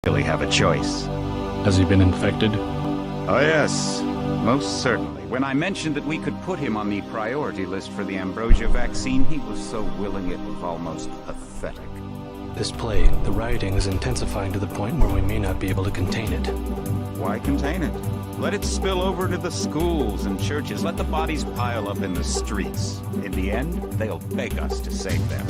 really have a choice. Has he been infected? Oh yes, most certainly. When I mentioned that we could put him on the priority list for the ambrosia vaccine, he was so willing it was almost pathetic. This plague, the rioting is intensifying to the point where we may not be able to contain it. Why contain it? Let it spill over to the schools and churches. Let the bodies pile up in the streets. In the end, they'll beg us to save them.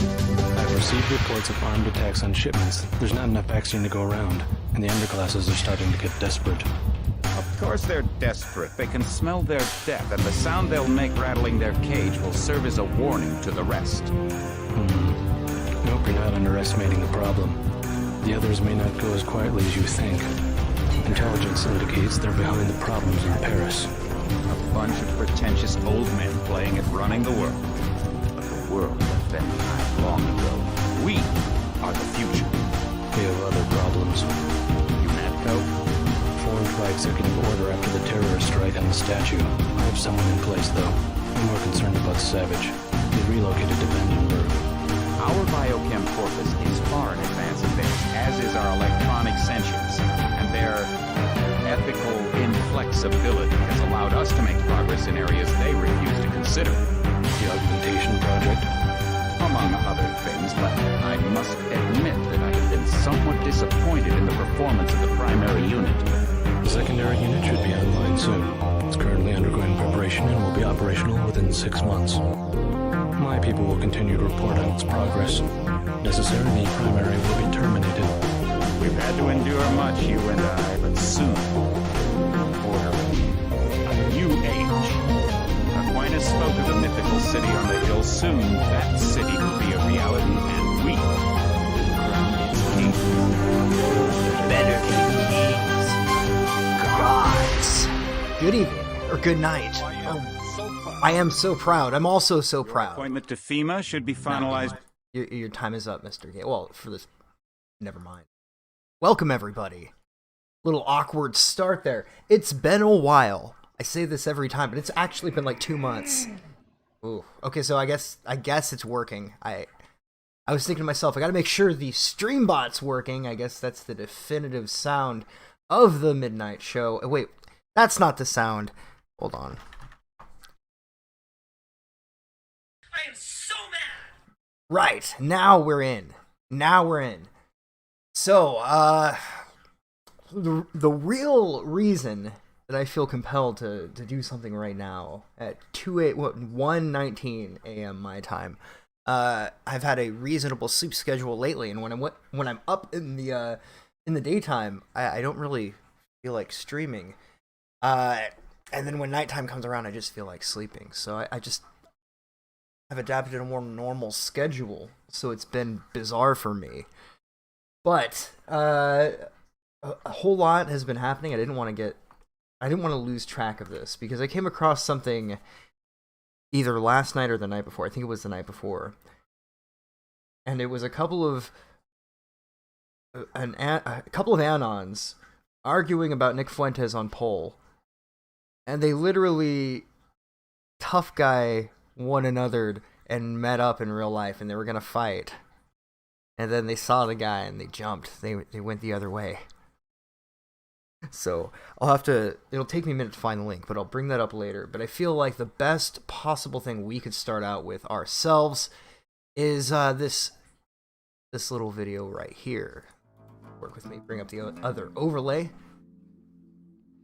I've received reports of armed attacks on shipments. There's not enough vaccine to go around, and the underclasses are starting to get desperate. Of course they're desperate. They can smell their death, and the sound they'll make rattling their cage will serve as a warning to the rest. I hope you're not underestimating the problem. The others may not go as quietly as you think. Intelligence indicates they're behind the problems in Paris. A bunch of pretentious old men playing at running the world. But the world left them behind long ago. We are the future. We have other problems. UNATCO? Formed by executive order after the terrorist strike on the statue. I have someone in place, though. I'm more concerned about Savage. He relocated to Vandenberg. Our biochem corpus is far in advance of theirs, as is our electronic sentience, and their ethical inflexibility has allowed us to make progress in areas they refuse to consider. The augmentation project? Among other things, but I must admit that I have been somewhat disappointed in the performance of the primary unit. The secondary unit should be online soon. It's currently undergoing preparation and will be operational within 6 months. My people will continue to report on its progress. Necessarily, the primary will be terminated. We've had to endure much, you and I, but soon, orderly, a new age. Aquinas spoke of the mythical city on the hill. Soon, that city will be a reality, and we will crown its king. Better be kings. Gods. Good evening, or good night. I am so proud. I'm also so proud. Appointment to FEMA should be finalized. Your time is up, Mr. Gay. Well, for this, never mind. Welcome, everybody. Little awkward start there. It's been a while. I say this every time, but it's actually been like 2 months. Ooh. Okay, so I guess it's working. I was thinking to myself, I gotta make sure the stream bot's working. I guess that's the definitive sound of the midnight show. Wait, that's not the sound. Hold on. I am so mad! Right, now we're in. So, the real reason that I feel compelled to do something right now at 1:19 a.m. my time, I've had a reasonable sleep schedule lately, and when I'm up in the daytime, I don't really feel like streaming, and then when nighttime comes around, I just feel like sleeping. So I've adapted to a more normal schedule, so it's been bizarre for me. But a whole lot has been happening. I didn't want to lose track of this because I came across something either last night or the night before. I think it was the night before, and it was a couple of anons arguing about Nick Fuentes on poll, and they literally tough guy one another and met up in real life, and they were gonna fight, and then they saw the guy and they jumped. They went the other way. So it'll take me a minute to find the link, but I'll bring that up later. But I feel like the best possible thing we could start out with ourselves is this little video right here. Work with me, bring up the other overlay.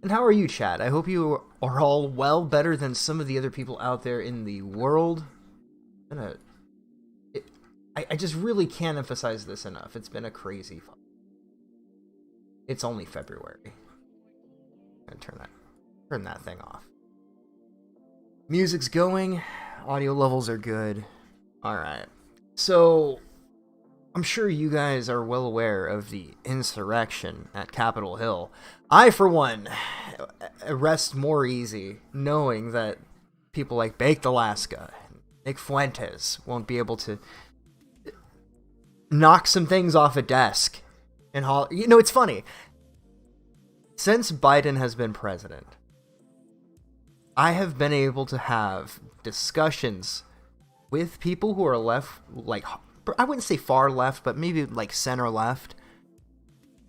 And how are you, chat? I hope you are all well, better than some of the other people out there in the world. I just really can't emphasize this enough. It's been a crazy fun. It's only February. I'm gonna turn that thing off. Music's going. Audio levels are good. Alright. So, I'm sure you guys are well aware of the insurrection at Capitol Hill. I, for one, rest more easy knowing that people like Baked Alaska and Nick Fuentes won't be able to knock some things off a desk. And it's funny. Since Biden has been president, I have been able to have discussions with people who are left, like, I wouldn't say far left, but maybe like center left,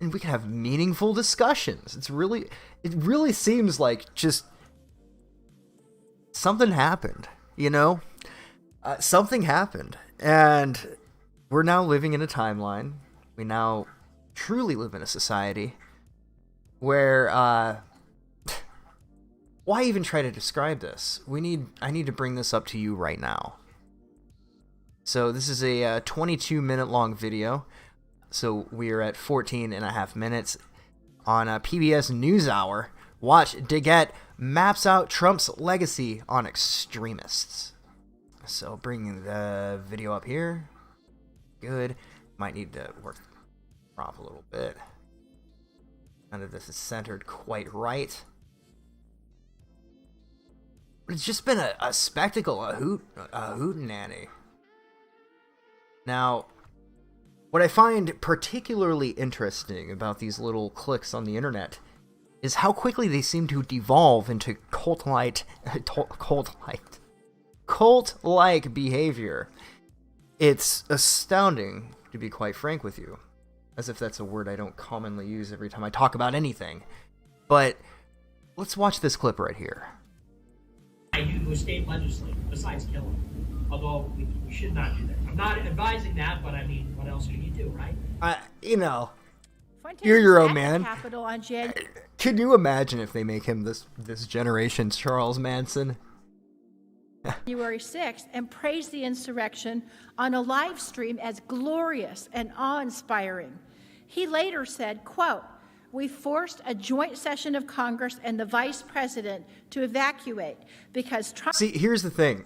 and we can have meaningful discussions. It really seems like just something happened, you know? Something happened, and we're now living in a timeline. We now truly live in a society where, why even try to describe this? I need to bring this up to you right now. So this is a 22-minute long video. So we're at 14 and a half minutes on a PBS NewsHour. Watch Daggett maps out Trump's legacy on extremists. So bringing the video up here. Good. Might need to work the prop a little bit. None of this is centered quite right. But it's just been a spectacle, a hootenanny. Now, what I find particularly interesting about these little clicks on the internet is how quickly they seem to devolve into cult-like behavior. It's astounding, to be quite frank with you. As if that's a word I don't commonly use every time I talk about anything. But let's watch this clip right here. I do to a state legislature besides kill him. Although we should not do that. I'm not advising that, but I mean, what else can you do, right? You know, Fuentes you're your was own at the man. Capitol on Can you imagine if they make him this generation's Charles Manson? January 6th and praised the insurrection on a live stream as glorious and awe-inspiring. He later said, quote, "We forced a joint session of Congress and the vice president to evacuate because Trump..." See, here's the thing.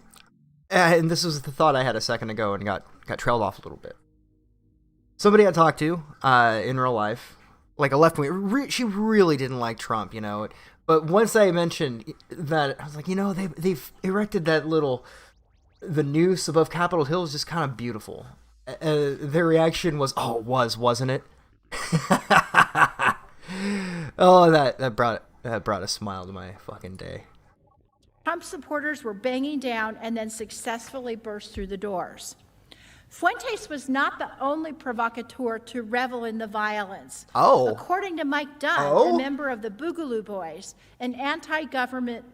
And this was the thought I had a second ago and got trailed off a little bit. Somebody I talked to in real life, like a left-wing, she really didn't like Trump, you know. But once I mentioned that, I was like, you know, they've erected the noose above Capitol Hill is just kind of beautiful. Their reaction was, oh, it wasn't it? Oh, that brought a smile to my fucking day. Trump supporters were banging down and then successfully burst through the doors. Fuentes was not the only provocateur to revel in the violence. Oh. According to Mike Dunn, Oh. a member of the Boogaloo Boys, an anti-government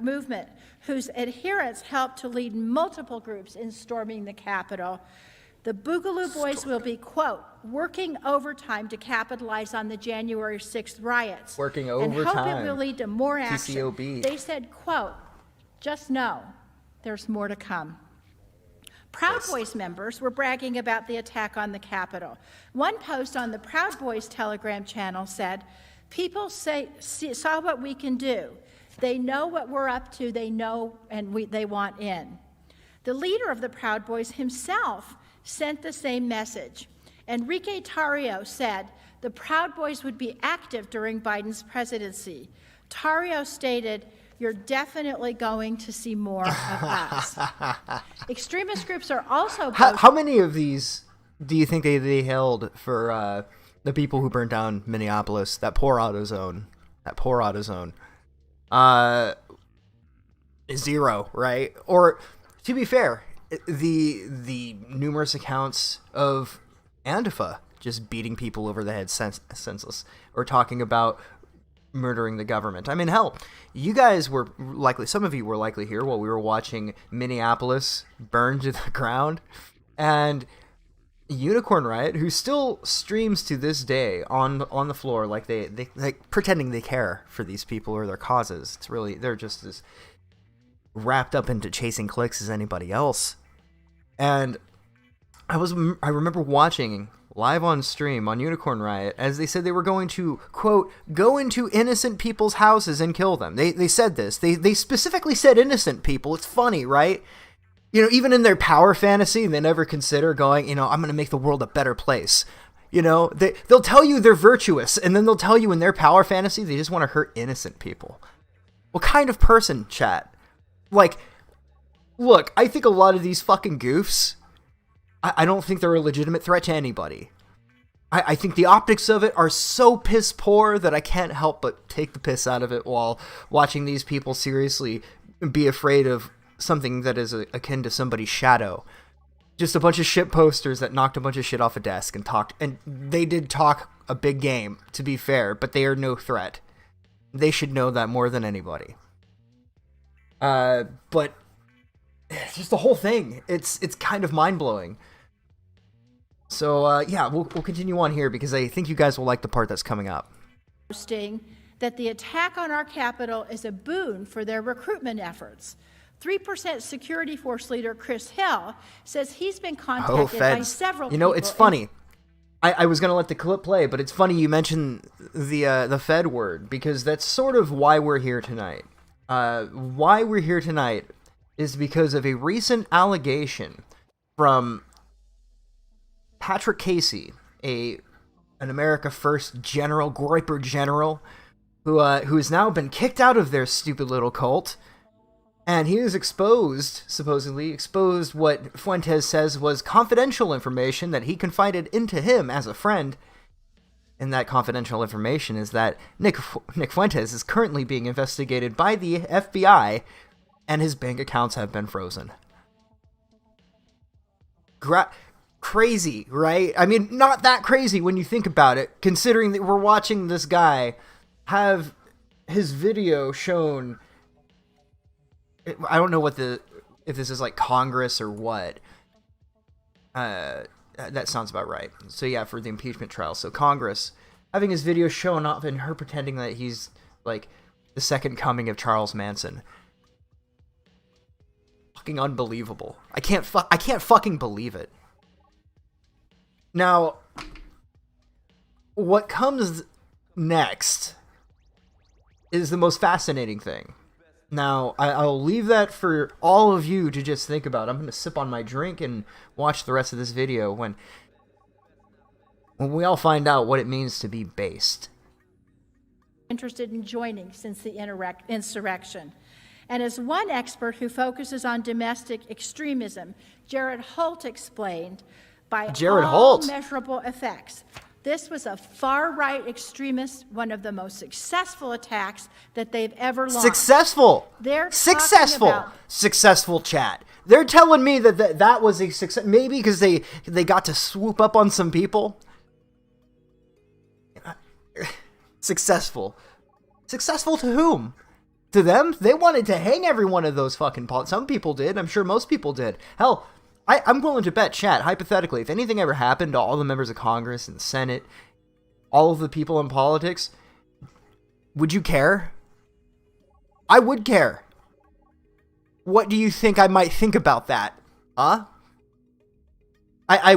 movement whose adherents helped to lead multiple groups in storming the Capitol, the Boogaloo Boys will be, quote, working overtime to capitalize on the January 6th riots. Working And hope overtime. it will lead to more action. TCOB. They said, quote, just know there's more to come. Proud Boys members were bragging about the attack on the Capitol. One post on the Proud Boys Telegram channel said, people saw what we can do. They know what we're up to. They know and they want in. The leader of the Proud Boys himself sent the same message. Enrique Tarrio said the Proud Boys would be active during Biden's presidency. Tarrio stated, you're definitely going to see more of us. Extremist groups are also... How many of these do you think they held for the people who burned down Minneapolis? That poor AutoZone. Zero, right? Or, to be fair, the numerous accounts of Antifa just beating people over the head senseless, or talking about murdering the government. I mean, hell, you guys were likely, some of you were likely here while we were watching Minneapolis burn to the ground, and Unicorn Riot, who still streams to this day on the floor, like they like pretending they care for these people or their causes. It's really, they're just as wrapped up into chasing clicks as anybody else. And I remember watching live on stream on Unicorn Riot as they said they were going to, quote, go into innocent people's houses and kill them. They said this. They specifically said innocent people. It's funny, right? You know, even in their power fantasy, they never consider going, you know, I'm going to make the world a better place. You know, they'll tell you they're virtuous, and then they'll tell you in their power fantasy they just want to hurt innocent people. What kind of person, chat? Like, look, I think a lot of these fucking goofs, I don't think they're a legitimate threat to anybody. I think the optics of it are so piss poor that I can't help but take the piss out of it while watching these people seriously be afraid of something that is akin to somebody's shadow. Just a bunch of shit posters that knocked a bunch of shit off a desk and talked, and they did talk a big game, to be fair, but they are no threat. They should know that more than anybody. But just the whole thing, it's kind of mind-blowing. So, yeah, we'll continue on here because I think you guys will like the part that's coming up. That the attack on our Capitol is a boon for their recruitment efforts. 3% security force leader Chris Hill says he's been contacted by several people. You know, it's funny. I was going to let the clip play, but it's funny you mentioned the Fed word, because that's sort of why we're here tonight. Why we're here tonight is because of a recent allegation from Patrick Casey, an America First general, Groyper general, who has now been kicked out of their stupid little cult. And he has supposedly exposed what Fuentes says was confidential information that he confided into him as a friend. And that confidential information is that Nick Fuentes is currently being investigated by the FBI, and his bank accounts have been frozen. Crazy, right? I mean, not that crazy when you think about it, considering that we're watching this guy have his video shown. I don't know if this is like Congress or what. That sounds about right. So yeah, for the impeachment trial. So Congress having his video shown up and her pretending that he's like the second coming of Charles Manson. Fucking unbelievable. I can't fucking believe it. Now, what comes next is the most fascinating thing. Now, I'll leave that for all of you to just think about. I'm going to sip on my drink and watch the rest of this video when we all find out what it means to be based. Interested in joining since the insurrection. And as one expert who focuses on domestic extremism, Jared Holt explained, by all measurable effects, this was a far-right extremist, one of the most successful attacks that they've ever launched. Successful! They're Successful chat. They're telling me that was a success, maybe because they got to swoop up on some people. Successful. Successful to whom? To them? They wanted to hang every one of those fucking some people did. I'm sure most people did. Hell, I'm willing to bet, chat, hypothetically, if anything ever happened to all the members of Congress and Senate, all of the people in politics, would you care? I would care. What do you think I might think about that? Huh? I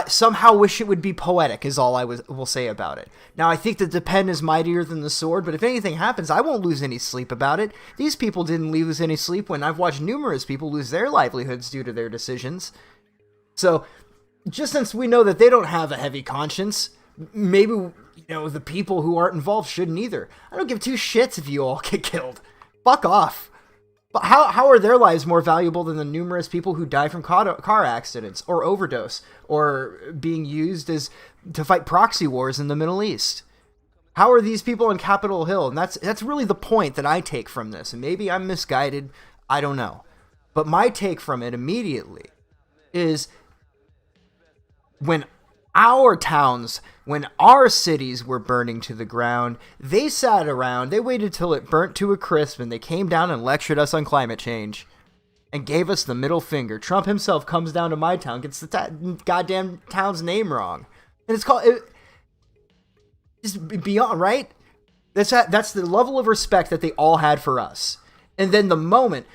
somehow wish it would be poetic, is all I will say about it. Now, I think that the pen is mightier than the sword, but if anything happens, I won't lose any sleep about it. These people didn't lose any sleep when I've watched numerous people lose their livelihoods due to their decisions. So, just since we know that they don't have a heavy conscience, maybe, the people who aren't involved shouldn't either. I don't give two shits if you all get killed. Fuck off. But how are their lives more valuable than the numerous people who die from car accidents or overdose or being used to fight proxy wars in the Middle East? How are these people on Capitol Hill? And that's really the point that I take from this. And maybe I'm misguided. I don't know. But my take from it immediately is when our towns, when our cities were burning to the ground, they sat around, they waited till it burnt to a crisp, and they came down and lectured us on climate change and gave us the middle finger. Trump himself comes down to my town, gets the goddamn town's name wrong. And it's called... just beyond, right? That's the level of respect that they all had for us. And then the moment...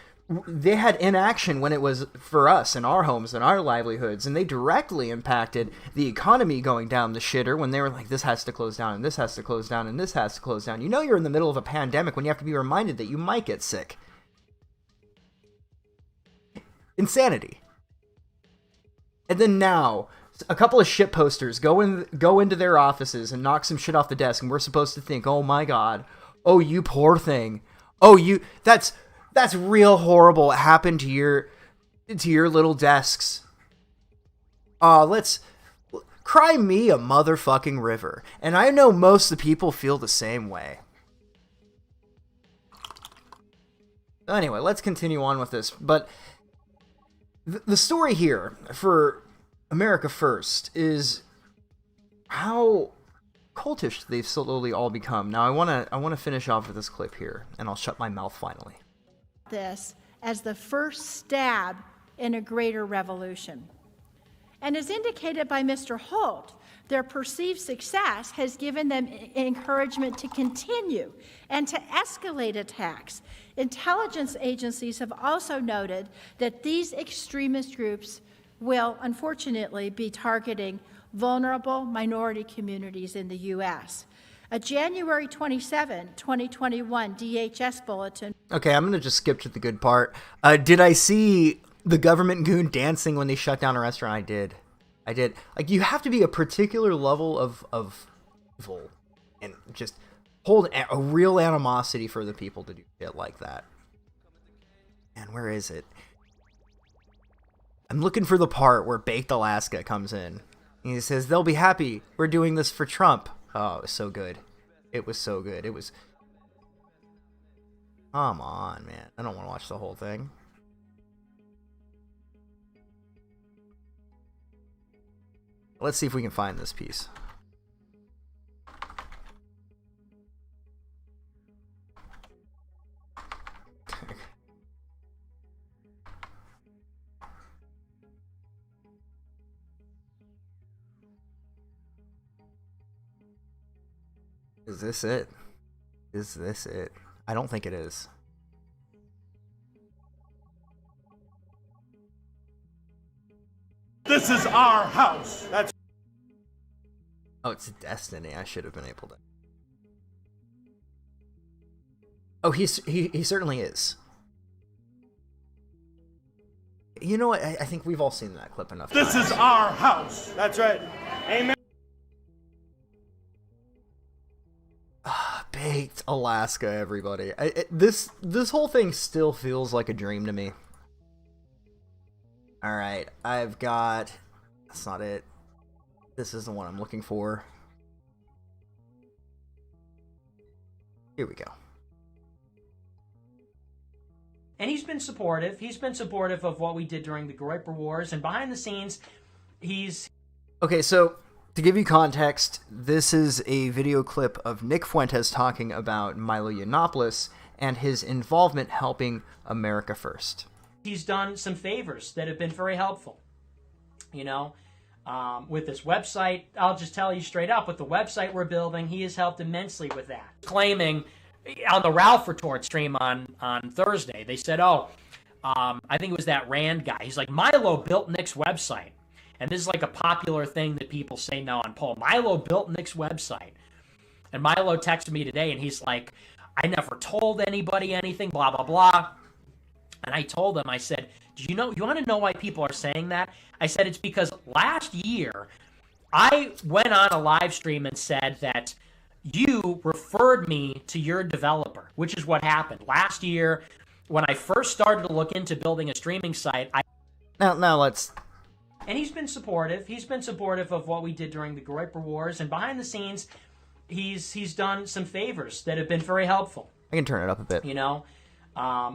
they had inaction when it was for us and our homes and our livelihoods, and they directly impacted the economy going down the shitter when they were like, this has to close down, and this has to close down, and this has to close down. You're in the middle of a pandemic when you have to be reminded that you might get sick. Insanity. And then now, a couple of shit posters go into their offices and knock some shit off the desk, and we're supposed to think, oh my god, oh you poor thing, oh you, that's real horrible. What happened to your little desks? Let's cry me a motherfucking river. And I know most of the people feel the same way. Anyway, let's continue on with this. But the story here for America First is how cultish they've slowly all become. Now I wanna finish off with this clip here, and I'll shut my mouth finally. This as the first stab in a greater revolution. And as indicated by Mr. Holt, their perceived success has given them encouragement to continue and to escalate attacks. Intelligence agencies have also noted that these extremist groups will unfortunately be targeting vulnerable minority communities in the U.S. A January 27, 2021 DHS bulletin. Okay, I'm going to just skip to the good part. Did I see the government goon dancing when they shut down a restaurant? I did. Like, you have to be a particular level of evil and just hold a real animosity for the people to do shit like that. And where is it? I'm looking for the part where Baked Alaska comes in. And he says, they'll be happy. We're doing this for Trump. Oh, it was so good. It was so good. It was... Come on, man. I don't want to watch the whole thing. Let's see if we can find this piece. Is this it? Is this it? I don't think it is. This is our house. That's Oh, it's Destiny. I should have been able to. Oh, he certainly is. You know what? I think we've all seen that clip enough this times. is our house. That's right. Amen. Baked Alaska, everybody. This whole thing still feels like a dream to me. All right, I've got. That's not it. This is the one I'm looking for. Here we go. And he's been supportive. He's been supportive of what we did during the Groyper Wars. And behind the scenes, he's... Okay, so to give you context, this is a video clip of Nick Fuentes talking about Milo Yiannopoulos and his involvement helping America First. He's done some favors that have been very helpful. You know, with this website, I'll just tell you straight up, with the website we're building, he has helped immensely with that. Claiming on the Ralph Retort stream on Thursday, they said, I think it was that Rand guy. He's like, Milo built Nick's website. And this is like a popular thing that people say now on poll. Milo built Nick's website. And Milo texted me today, and he's like, I never told anybody anything, blah, blah, blah. And I told him, I said, you want to know why people are saying that? I said, it's because last year, I went on a live stream and said that you referred me to your developer, which is what happened. Last year, when I first started to look into building a streaming site, Now let's... And he's been supportive. He's been supportive of what we did during the Groyper Wars. And behind the scenes, he's done some favors that have been very helpful. I can turn it up a bit. You know,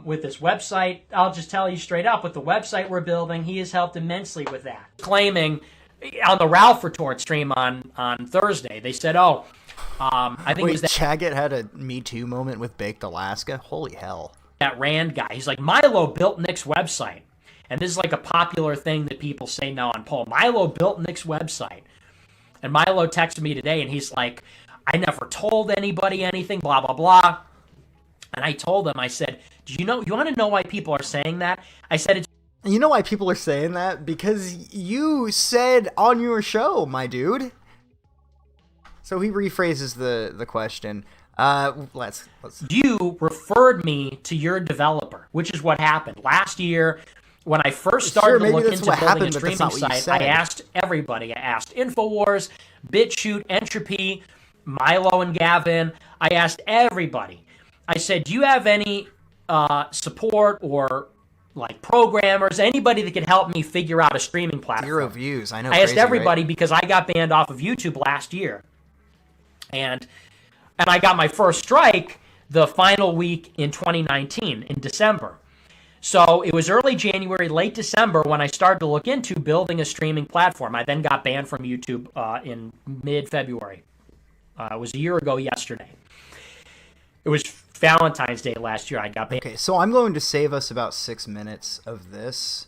with this website, I'll just tell you straight up, with the website we're building, he has helped immensely with that. Claiming on the Ralph Retort stream on Thursday, they said, I think it was that Chaggett had a Me Too moment with Baked Alaska? Holy hell. That Rand guy. He's like, Milo built Nick's website. And this is like a popular thing that people say now on poll. Milo built Nick's website. And Milo texted me today, and he's like, I never told anybody anything, blah, blah, blah. And I told him, I said, you want to know why people are saying that? I said, it's... You know why people are saying that? Because you said on your show, my dude. So he rephrases the question. Let's. You referred me to your developer, which is what happened. Last year, when I first started to look into building a streaming site, I asked everybody. I asked InfoWars, BitChute, Entropy, Milo and Gavin. I asked everybody. I said, do you have any support or like programmers, anybody that could help me figure out a streaming platform? 0 views. I know. I asked everybody, right? Because I got banned off of YouTube last year. And I got my first strike the final week in 2019, in December. So it was early January, late December when I started to look into building a streaming platform. I then got banned from YouTube in mid-February. It was a year ago yesterday. It was Valentine's Day last year. I got paid. Okay, so I'm going to save us about 6 minutes of this.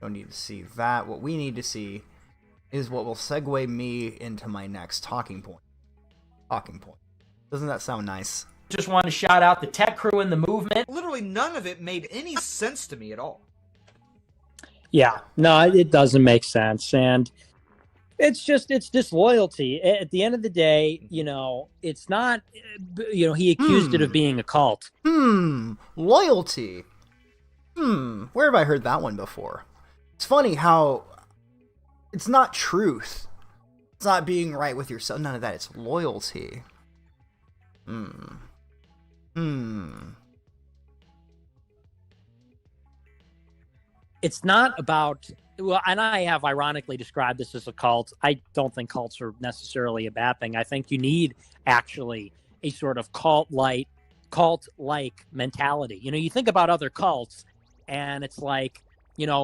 Don't need to see that. What we need to see is what will segue me into my next talking point. Doesn't that sound nice? Just wanted to shout out the tech crew in the movement. Literally none of it made any sense to me at all. Yeah, no, it doesn't make sense. And it's disloyalty. At the end of the day, it's not, he accused it of being a cult. Loyalty. Where have I heard that one before? It's funny how it's not truth. It's not being right with yourself. None of that. It's loyalty. It's not about, well, and I have ironically described this as a cult. I don't think cults are necessarily a bad thing. I think you need actually a sort of cult-like mentality. You think about other cults, and it's like,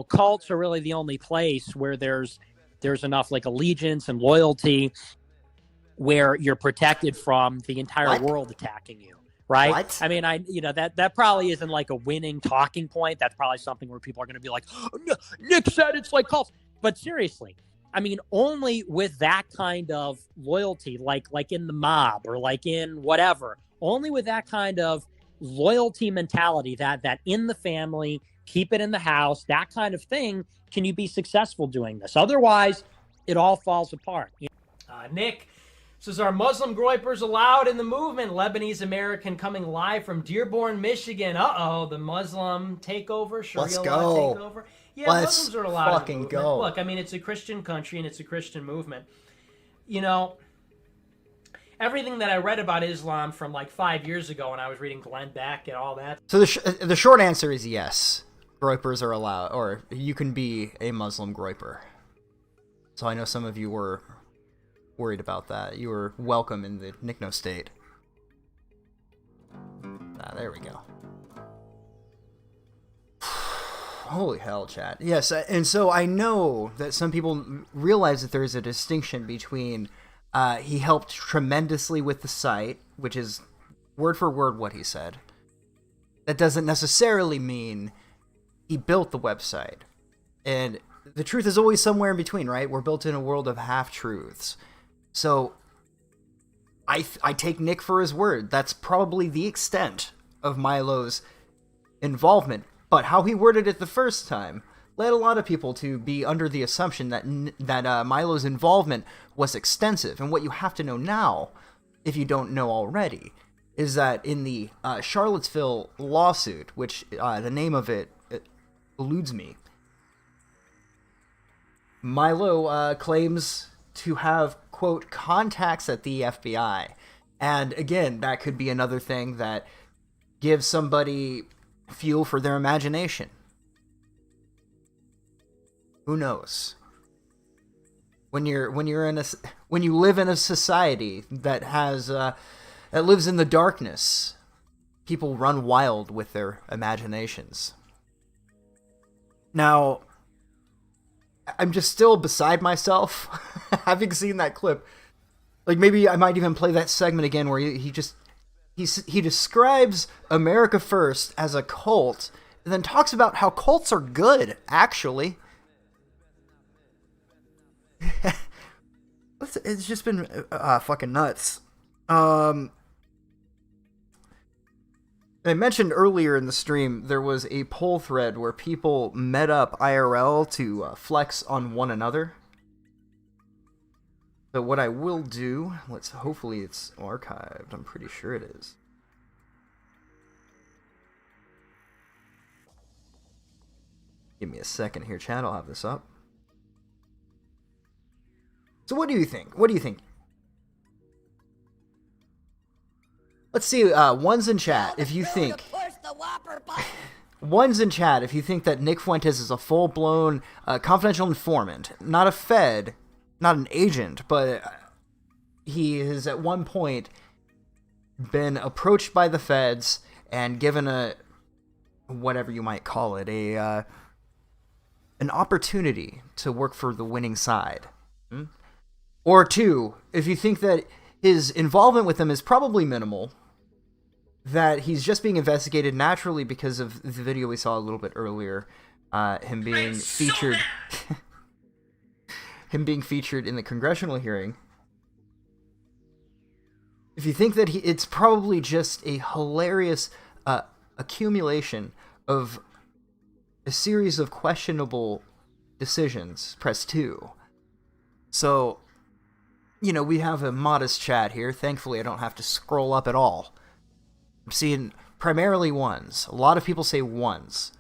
cults are really the only place where there's enough like allegiance and loyalty where you're protected from the entire world attacking you. Right. What? I mean, that probably isn't like a winning talking point. That's probably something where people are going to be like, oh, Nick said it's like cults. But seriously, I mean, only with that kind of loyalty, like in the mob or like in whatever, only with that kind of loyalty mentality that in the family, keep it in the house, that kind of thing, can you be successful doing this? Otherwise, it all falls apart. Nick says, are Muslim groypers allowed in the movement? Lebanese American coming live from Dearborn, Michigan. Uh-oh, the Muslim takeover, Sharia law takeover. Yeah, Muslims are allowed fucking in the movement. go. Look, I mean, it's a Christian country and it's a Christian movement. Everything that I read about Islam from like 5 years ago when I was reading Glenn Beck and all that. So the short answer is yes. Groypers are allowed, or you can be a Muslim groyper. So I know some of you were worried about that. You were welcome in the Nickno state. There we go. Holy hell, chat. Yes, and so I know that some people realize that there is a distinction between he helped tremendously with the site, which is word for word what he said. That doesn't necessarily mean he built the website. And the truth is always somewhere in between, right? We're built in a world of half-truths. So I take Nick for his word. That's probably the extent of Milo's involvement. But how he worded it the first time led a lot of people to be under the assumption that Milo's involvement was extensive. And what you have to know now, if you don't know already, is that in the Charlottesville lawsuit, which the name of it eludes me, Milo claims to have, quote, contacts at the FBI. And again, that could be another thing that gives somebody fuel for their imagination. Who knows? When you live in a society that has that lives in the darkness, people run wild with their imaginations. Now, I'm just still beside myself having seen that clip. Like, maybe I might even play that segment again where he describes America First as a cult and then talks about how cults are good, actually. It's just been fucking nuts. I mentioned earlier in the stream there was a poll thread where people met up IRL to flex on one another. So what I will do, hopefully it's archived. I'm pretty sure it is. Give me a second here, chat. I'll have this up. So what do you think? Let's see, ones in chat if you think... Ones in chat if you think that Nick Fuentes is a full-blown confidential informant. Not a Fed, not an agent, but he has at one point been approached by the Feds and given a... whatever you might call it, an opportunity to work for the winning side. Or two, if you think that his involvement with them is probably minimal, that he's just being investigated naturally because of the video we saw a little bit earlier, him being featured him being featured in the congressional hearing. If you think that it's probably just a hilarious accumulation of a series of questionable decisions, press 2. So, you know, we have a modest chat here. Thankfully, I don't have to scroll up at all. I'm seeing primarily ones. A lot of people say ones.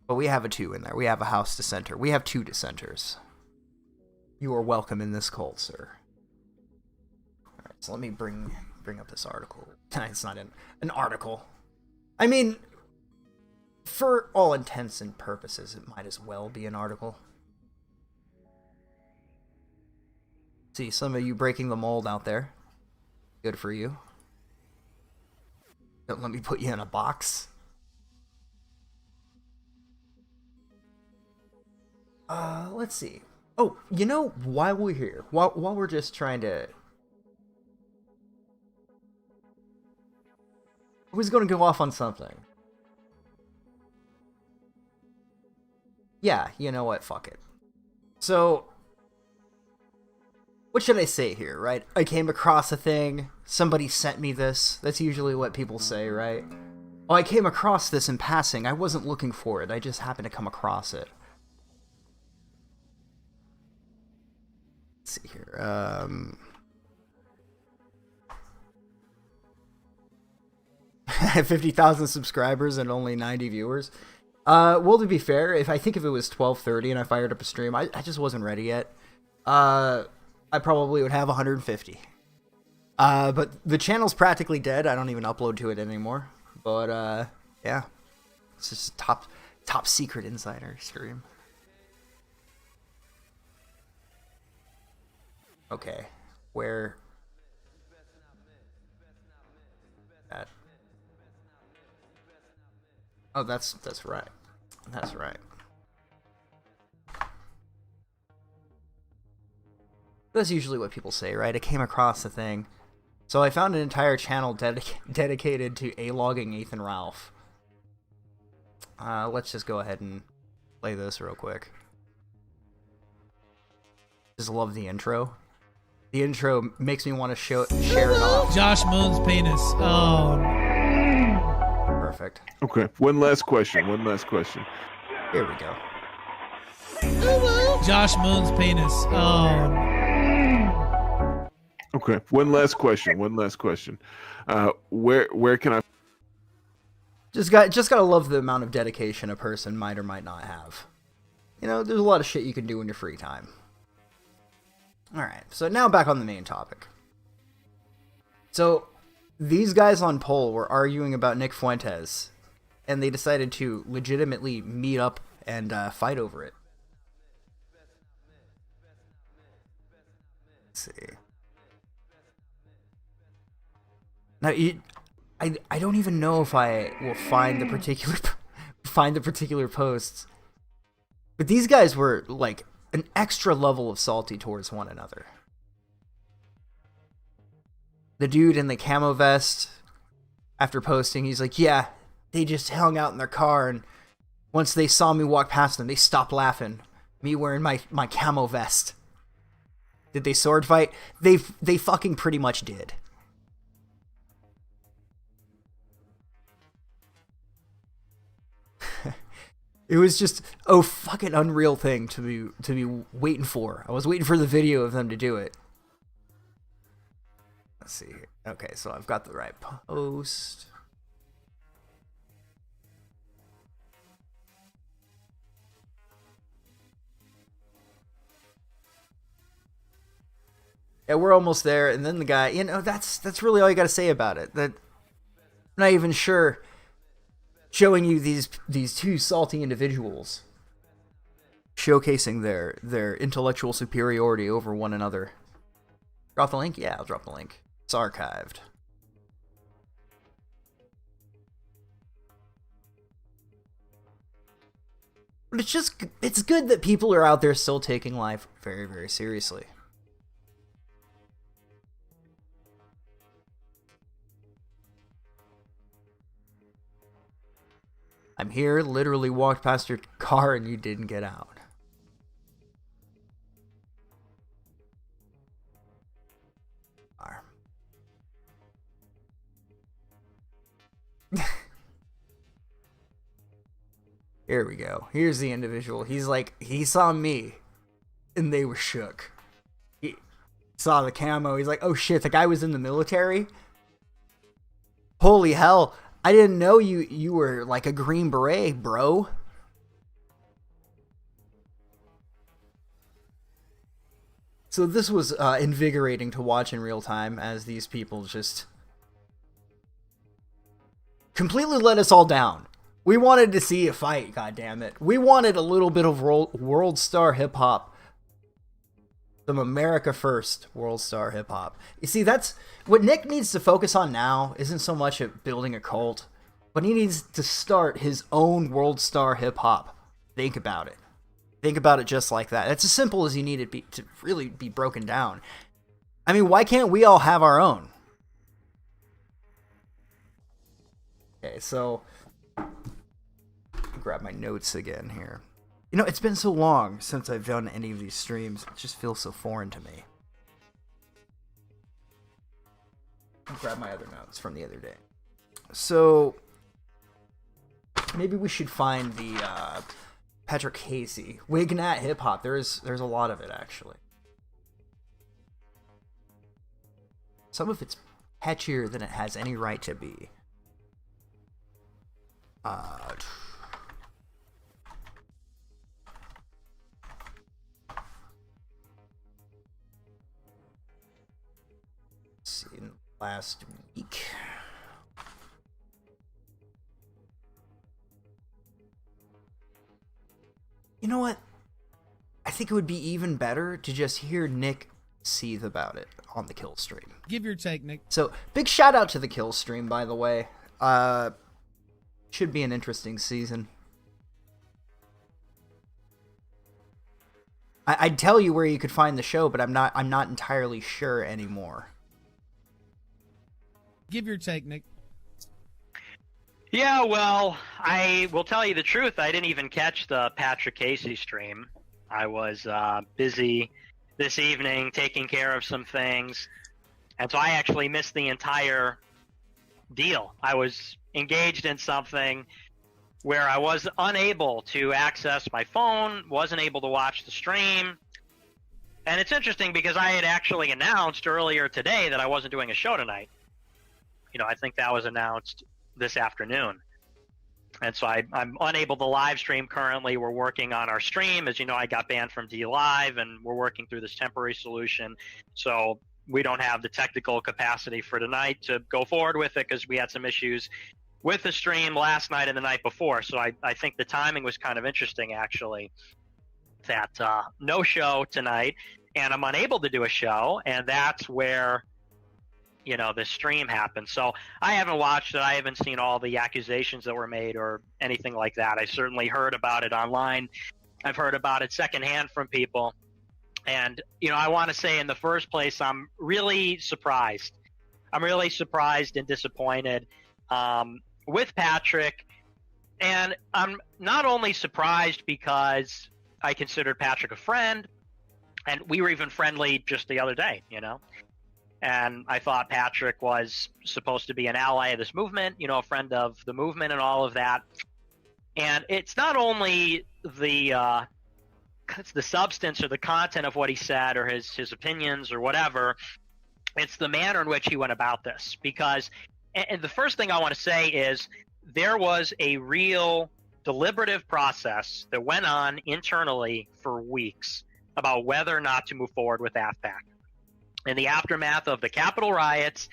But we have a 2 in there. We have a House dissenter. We have 2 dissenters. You are welcome in this cult, sir. Alright, so let me bring up this article. It's not an article. I mean, for all intents and purposes, it might as well be an article. See, some of you breaking the mold out there. Good for you. Don't let me put you in a box. Let's see. Oh, you know, while we're here, while we're just trying to... I was going to go off on something. Yeah, you know what? Fuck it. So, what should I say here, right? I came across a thing. Somebody sent me this. That's usually what people say, right? Oh, I came across this in passing. I wasn't looking for it. I just happened to come across it. Let's see here. 50,000 subscribers and only 90 viewers. Well, to be fair, if it was 12:30 and I fired up a stream, I just wasn't ready yet. I probably would have 150. But the channel's practically dead. I don't even upload to it anymore. But yeah, it's just a top secret insider stream. Okay, where? That. Oh, that's right. That's right. That's usually what people say, right? I came across the thing. So I found an entire channel dedicated to A-logging Ethan Ralph. Let's just go ahead and play this real quick. Just love the intro. The intro makes me want to share it off. Josh Moon's penis. Oh. Perfect. Okay, one last question. Here we go. Josh Moon's penis. Oh. Okay, one last question. Where can I... Just gotta love the amount of dedication a person might or might not have. You know, there's a lot of shit you can do in your free time. Alright, so now back on the main topic. So, these guys on poll were arguing about Nick Fuentes, and they decided to legitimately meet up and fight over it. Let's see. Now, I don't even know if I will find the particular posts, but these guys were like an extra level of salty towards one another. The dude in the camo vest, after posting, he's like, yeah, they just hung out in their car, and once they saw me walk past them, they stopped laughing. Me wearing my camo vest. Did they sword fight? They fucking pretty much did. It was just a fucking unreal thing to be waiting for. I was waiting for the video of them to do it. Let's see here. Okay, so I've got the right post. Yeah, we're almost there, and then the guy, you know, that's really all you gotta say about it. That I'm not even sure. Showing you these two salty individuals showcasing their intellectual superiority over one another. Drop the link? Yeah, I'll drop the link. It's archived. But it's good that people are out there still taking life very, very seriously. I'm here, literally walked past your car and you didn't get out. Here we go. Here's the individual. He's like, he saw me and they were shook. He saw the camo. He's like, oh shit, the guy was in the military? Holy hell. I didn't know you were like a Green Beret, bro. So this was invigorating to watch in real time as these people just completely let us all down. We wanted to see a fight, goddammit. We wanted a little bit of world star hip-hop. Some America first world star hip-hop. You see, that's what Nick needs to focus on now isn't so much at building a cult, but he needs to start his own world star hip-hop. Think about it. Think about it just like that. It's as simple as you need it to really be broken down. I mean, why can't we all have our own? Okay, so grab my notes again here. You know, it's been so long since I've done any of these streams. It just feels so foreign to me. I'll grab my other notes from the other day. So maybe we should find the Patrick Casey Wignat hip hop. There's a lot of it actually. Some of it's catchier than it has any right to be. See, last week. You know what? I think it would be even better to just hear Nick seethe about it on the kill stream. Give your take, Nick. So, big shout out to the kill stream, by the way. Should be an interesting season. I'd tell you where you could find the show, but I'm not entirely sure anymore. Give your take, Nick. Yeah, well, I will tell you the truth. I didn't even catch the Patrick Casey stream. I was busy this evening taking care of some things, and so I actually missed the entire deal. I was engaged in something where I was unable to access my phone, wasn't able to watch the stream. And it's interesting because I had actually announced earlier today that I wasn't doing a show tonight. You know, I think that was announced this afternoon. And so I'm unable to live stream currently. We're working on our stream. As you know, I got banned from D Live, and we're working through this temporary solution. So we don't have the technical capacity for tonight to go forward with it because we had some issues with the stream last night and the night before. So I think the timing was kind of interesting, actually, that no show tonight, and I'm unable to do a show, and that's where, you know, the stream happened. So I haven't watched it. I haven't seen all the accusations that were made or anything like that. I certainly heard about it online. I've heard about it secondhand from people. And, you know, I want to say in the first place, I'm really surprised. I'm really surprised and disappointed with Patrick. And I'm not only surprised because I considered Patrick a friend, and we were even friendly just the other day, you know. And I thought Patrick was supposed to be an ally of this movement, you know, a friend of the movement and all of that. And it's not only the substance or the content of what he said or his opinions or whatever, it's the manner in which he went about this. Because, and the first thing I want to say is there was a real deliberative process that went on internally for weeks about whether or not to move forward with AFPAC. In the aftermath of the Capitol riots,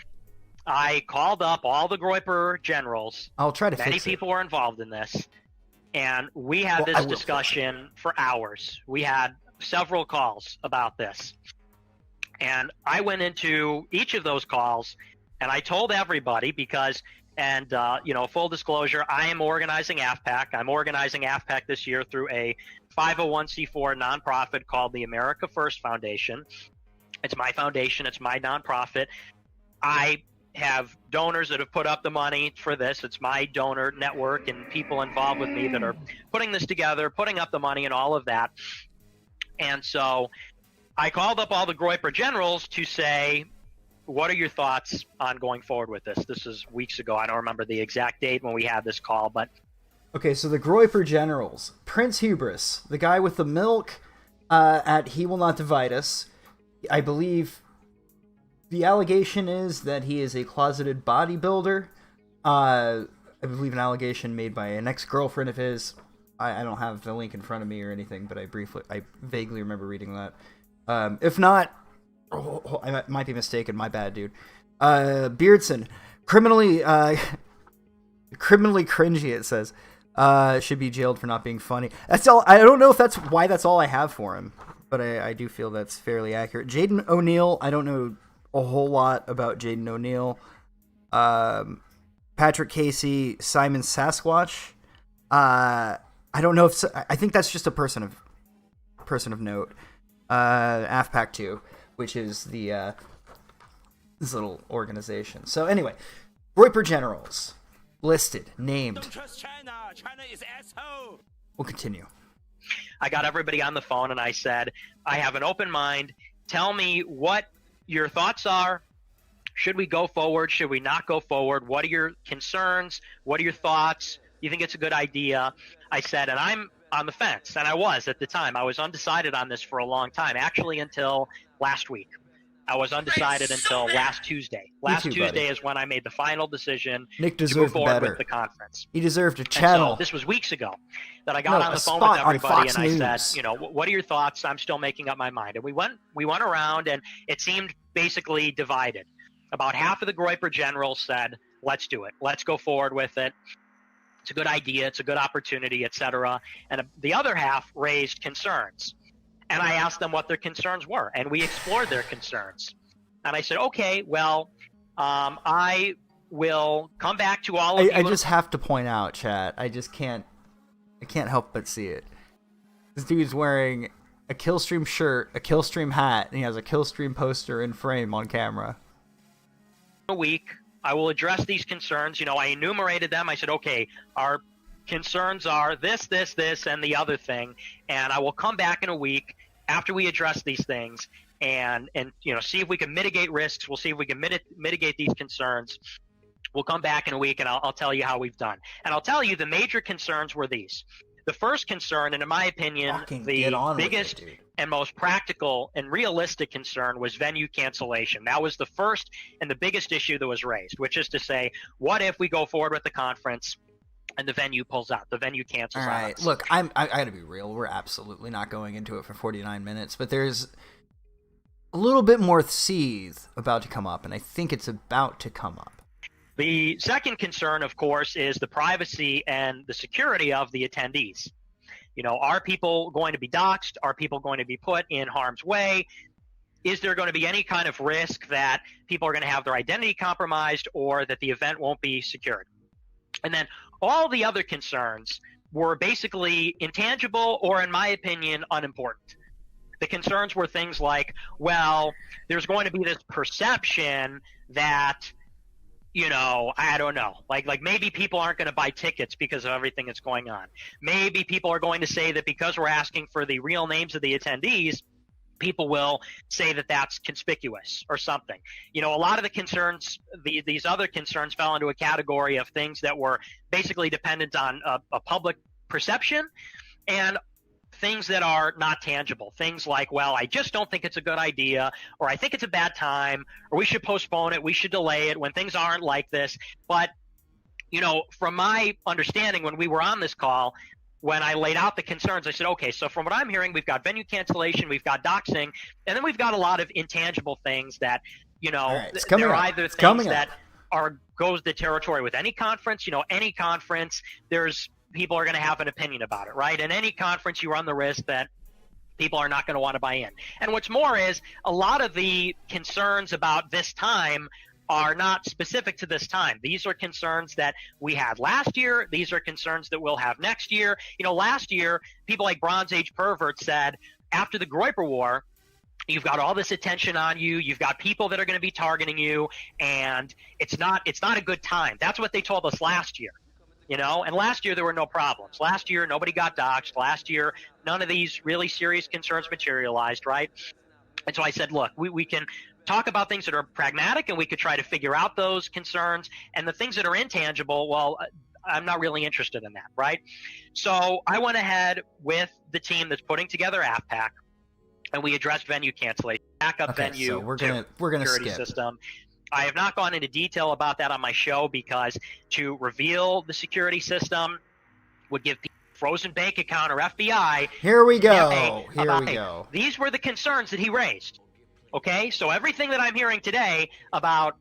I called up all the Groyper generals. I'll try to Many fix it. people were involved in this. And we had this discussion for hours. We had several calls about this. And I went into each of those calls, and I told everybody because, and you know, full disclosure, I am organizing AFPAC. I'm organizing AFPAC this year through a 501c4 nonprofit called the America First Foundation. It's my foundation. It's my nonprofit. I have donors that have put up the money for this. It's my donor network and people involved with me that are putting this together, putting up the money and all of that. And so I called up all the Groyper generals to say, what are your thoughts on going forward with this? This is weeks ago. I don't remember the exact date when we had this call, but... Okay, so the Groyper generals. Prince Hubris, the guy with the milk at He Will Not Divide Us. I believe the allegation is that he is a closeted bodybuilder. I believe an allegation made by an ex-girlfriend of his. I don't have the link in front of me or anything, but I vaguely remember reading that. If not, I might be mistaken. My bad, dude. Beardson, criminally cringy. It says should be jailed for not being funny. That's all. I don't know if that's why that's all I have for him, but I do feel that's fairly accurate. Jaden O'Neill, I don't know a whole lot about Jaden O'Neill. Patrick Casey, Simon Sasquatch. I don't know if I think that's just a person of note. AFPAC 2, which is the this little organization. So anyway, Groyper generals listed, named. Don't trust China. China is asshole. We'll continue. I got everybody on the phone and I said, I have an open mind. Tell me what your thoughts are. Should we go forward? Should we not go forward? What are your concerns? What are your thoughts? You think it's a good idea? I said, and I'm on the fence, and I was at the time. I was undecided on this for a long time, actually until last week. I was undecided until last Tuesday. Last Tuesday is when I made the final decision Nick to move forward with the conference. He deserved a channel. So this was weeks ago that I got on the phone with everybody and I said, you know, what are your thoughts? I'm still making up my mind. And we went around and it seemed basically divided. About half of the Groyper generals said, let's do it. Let's go forward with it. It's a good idea. It's a good opportunity, etc. And the other half raised concerns. And I asked them what their concerns were, and we explored their concerns. And I said, okay, well, I will come back to all of you. I just have to point out, chat, I can't help but see it. This dude's wearing a Killstream shirt, a Killstream hat, and he has a Killstream poster in frame on camera. A week, I will address these concerns. You know, I enumerated them. I said, okay, our concerns are this, and the other thing, and I will come back in a week after we address these things and you know, see if we can mitigate risks. We'll see if we can mitigate these concerns. We'll come back in a week and I'll tell you how we've done. And I'll tell you the major concerns were these. The first concern, and in my opinion, the biggest and most practical and realistic concern was venue cancellation. That was the first and the biggest issue that was raised, which is to say, what if we go forward with the conference and the venue pulls out, the venue cancels out? All right, look, I gotta be real. We're absolutely not going into it for 49 minutes, but there's a little bit more seethe about to come up, and I think it's about to come up. The second concern, of course, is the privacy and the security of the attendees. You know, are people going to be doxxed? Are people going to be put in harm's way? Is there going to be any kind of risk that people are going to have their identity compromised or that the event won't be secured? And then all the other concerns were basically intangible or, in my opinion, unimportant. The concerns were things like, well, there's going to be this perception that, you know, I don't know, like maybe people aren't going to buy tickets because of everything that's going on. Maybe people are going to say that because we're asking for the real names of the attendees, people will say that that's conspicuous or something. You know, a lot of the concerns, these other concerns fell into a category of things that were basically dependent on a public perception and things that are not tangible. Things like, well, I just don't think it's a good idea, or I think it's a bad time, or we should postpone it, we should delay it when things aren't like this. But, you know, from my understanding when we were on this call, when I laid out the concerns, I said, okay, so from what I'm hearing, we've got venue cancellation, we've got doxing, and then we've got a lot of intangible things that, you know, they're either things that goes the territory with any conference. You know, any conference, there's people are going to have an opinion about it, right? And any conference, you run the risk that people are not going to want to buy in. And what's more is a lot of the concerns about this time are not specific to this time. These are concerns that we had last year. These are concerns that we'll have next year. You know, last year, people like Bronze Age Pervert said, after the Groyper War, you've got all this attention on you. You've got people that are going to be targeting you, and it's not a good time. That's what they told us last year, you know. And last year there were no problems. Last year nobody got doxxed. Last year none of these really serious concerns materialized, right? And so I said, look, we can talk about things that are pragmatic, and we could try to figure out those concerns. And the things that are intangible, well, I'm not really interested in that, right? So I went ahead with the team that's putting together AFPAC, and we addressed venue cancellation, backup venue, so we're gonna security skip. system. I have not gone into detail about that on my show because to reveal the security system would give people frozen bank account or FBI. Here we go. Here we go. These were the concerns that he raised. Okay, so everything that I'm hearing today about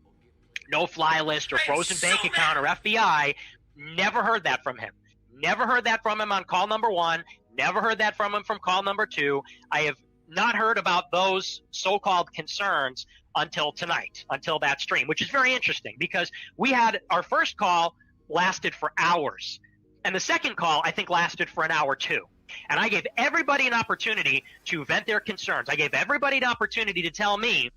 no-fly list or frozen bank account or FBI, never heard that from him. Never heard that from him on call number 1. Never heard that from him from call number 2. I have not heard about those so-called concerns until tonight, until that stream, which is very interesting because we had our first call lasted for hours. And the second call, I think, lasted for an hour too. And I gave everybody an opportunity to vent their concerns. I gave everybody an opportunity to tell me,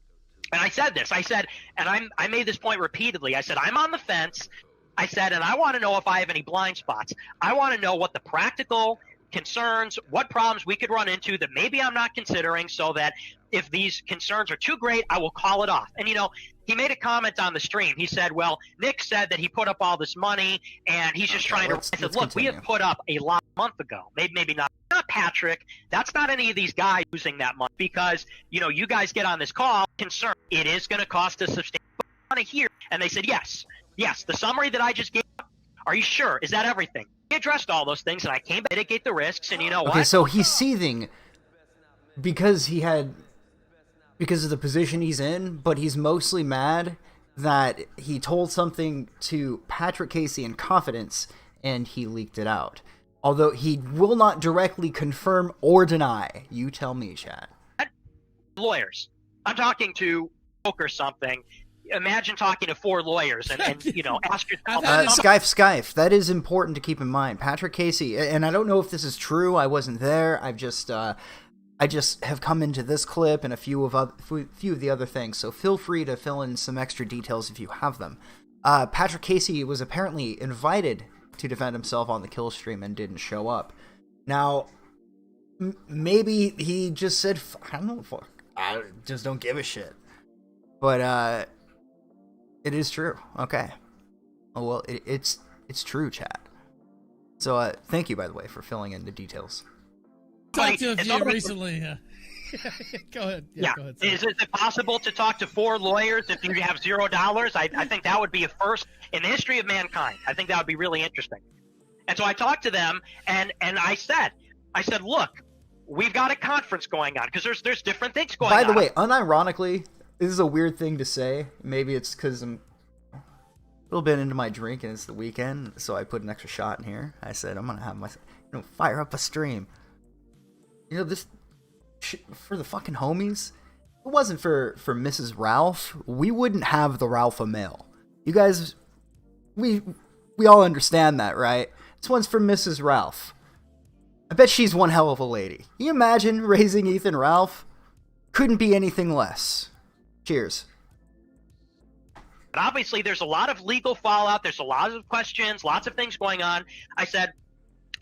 and I said this, I said, and I made this point repeatedly, I said, I'm on the fence. I said, and I want to know if I have any blind spots. I want to know what the practical concerns, what problems we could run into that maybe I'm not considering, so that if these concerns are too great, I will call it off. And, you know, he made a comment on the stream. He said, well, Nick said that he put up all this money and he's just trying to – I said, look, we have put up a lot a month ago. Maybe not Patrick. That's not any of these guys using that money because, you know, you guys get on this call, concerned. It is going to cost us substantial money here. And they said, yes, the summary that I just gave, are you sure? Is that everything? He addressed all those things, and I came to mitigate the risks, and you know what? Okay, so he's seething because of the position he's in, but he's mostly mad that he told something to Patrick Casey in confidence, and he leaked it out. Although he will not directly confirm or deny. You tell me, Chad. Lawyers. I'm talking to or something. Imagine talking to 4 lawyers and you know, ask yourself. Skype. That is important to keep in mind. Patrick Casey, and I don't know if this is true. I wasn't there. I just have come into this clip and a few of the other things. So feel free to fill in some extra details if you have them. Patrick Casey was apparently invited to defend himself on the kill stream and didn't show up. Now, maybe he just said, I don't know, I just don't give a shit. But it is true. Okay. Oh well, it's true, chat. So thank you, by the way, for filling in the details. Talked to a few recently. Go ahead. Yeah. Go ahead, is it possible to talk to 4 lawyers if you have $0? I think that would be a first in the history of mankind. I think that would be really interesting. And so I talked to them, and I said, look, we've got a conference going on because there's different things going on. By the way, unironically, this is a weird thing to say. Maybe it's because I'm a little bit into my drink and it's the weekend, so I put an extra shot in here. I said I'm gonna have fire up a stream. You know, this for the fucking homies. If it wasn't for Mrs. Ralph, we wouldn't have the Ralpha mail. You guys, we all understand that, right? This one's for Mrs. Ralph. I bet she's one hell of a lady. Can you imagine raising Ethan Ralph? Couldn't be anything less. Cheers. And obviously, there's a lot of legal fallout. There's a lot of questions, lots of things going on. I said,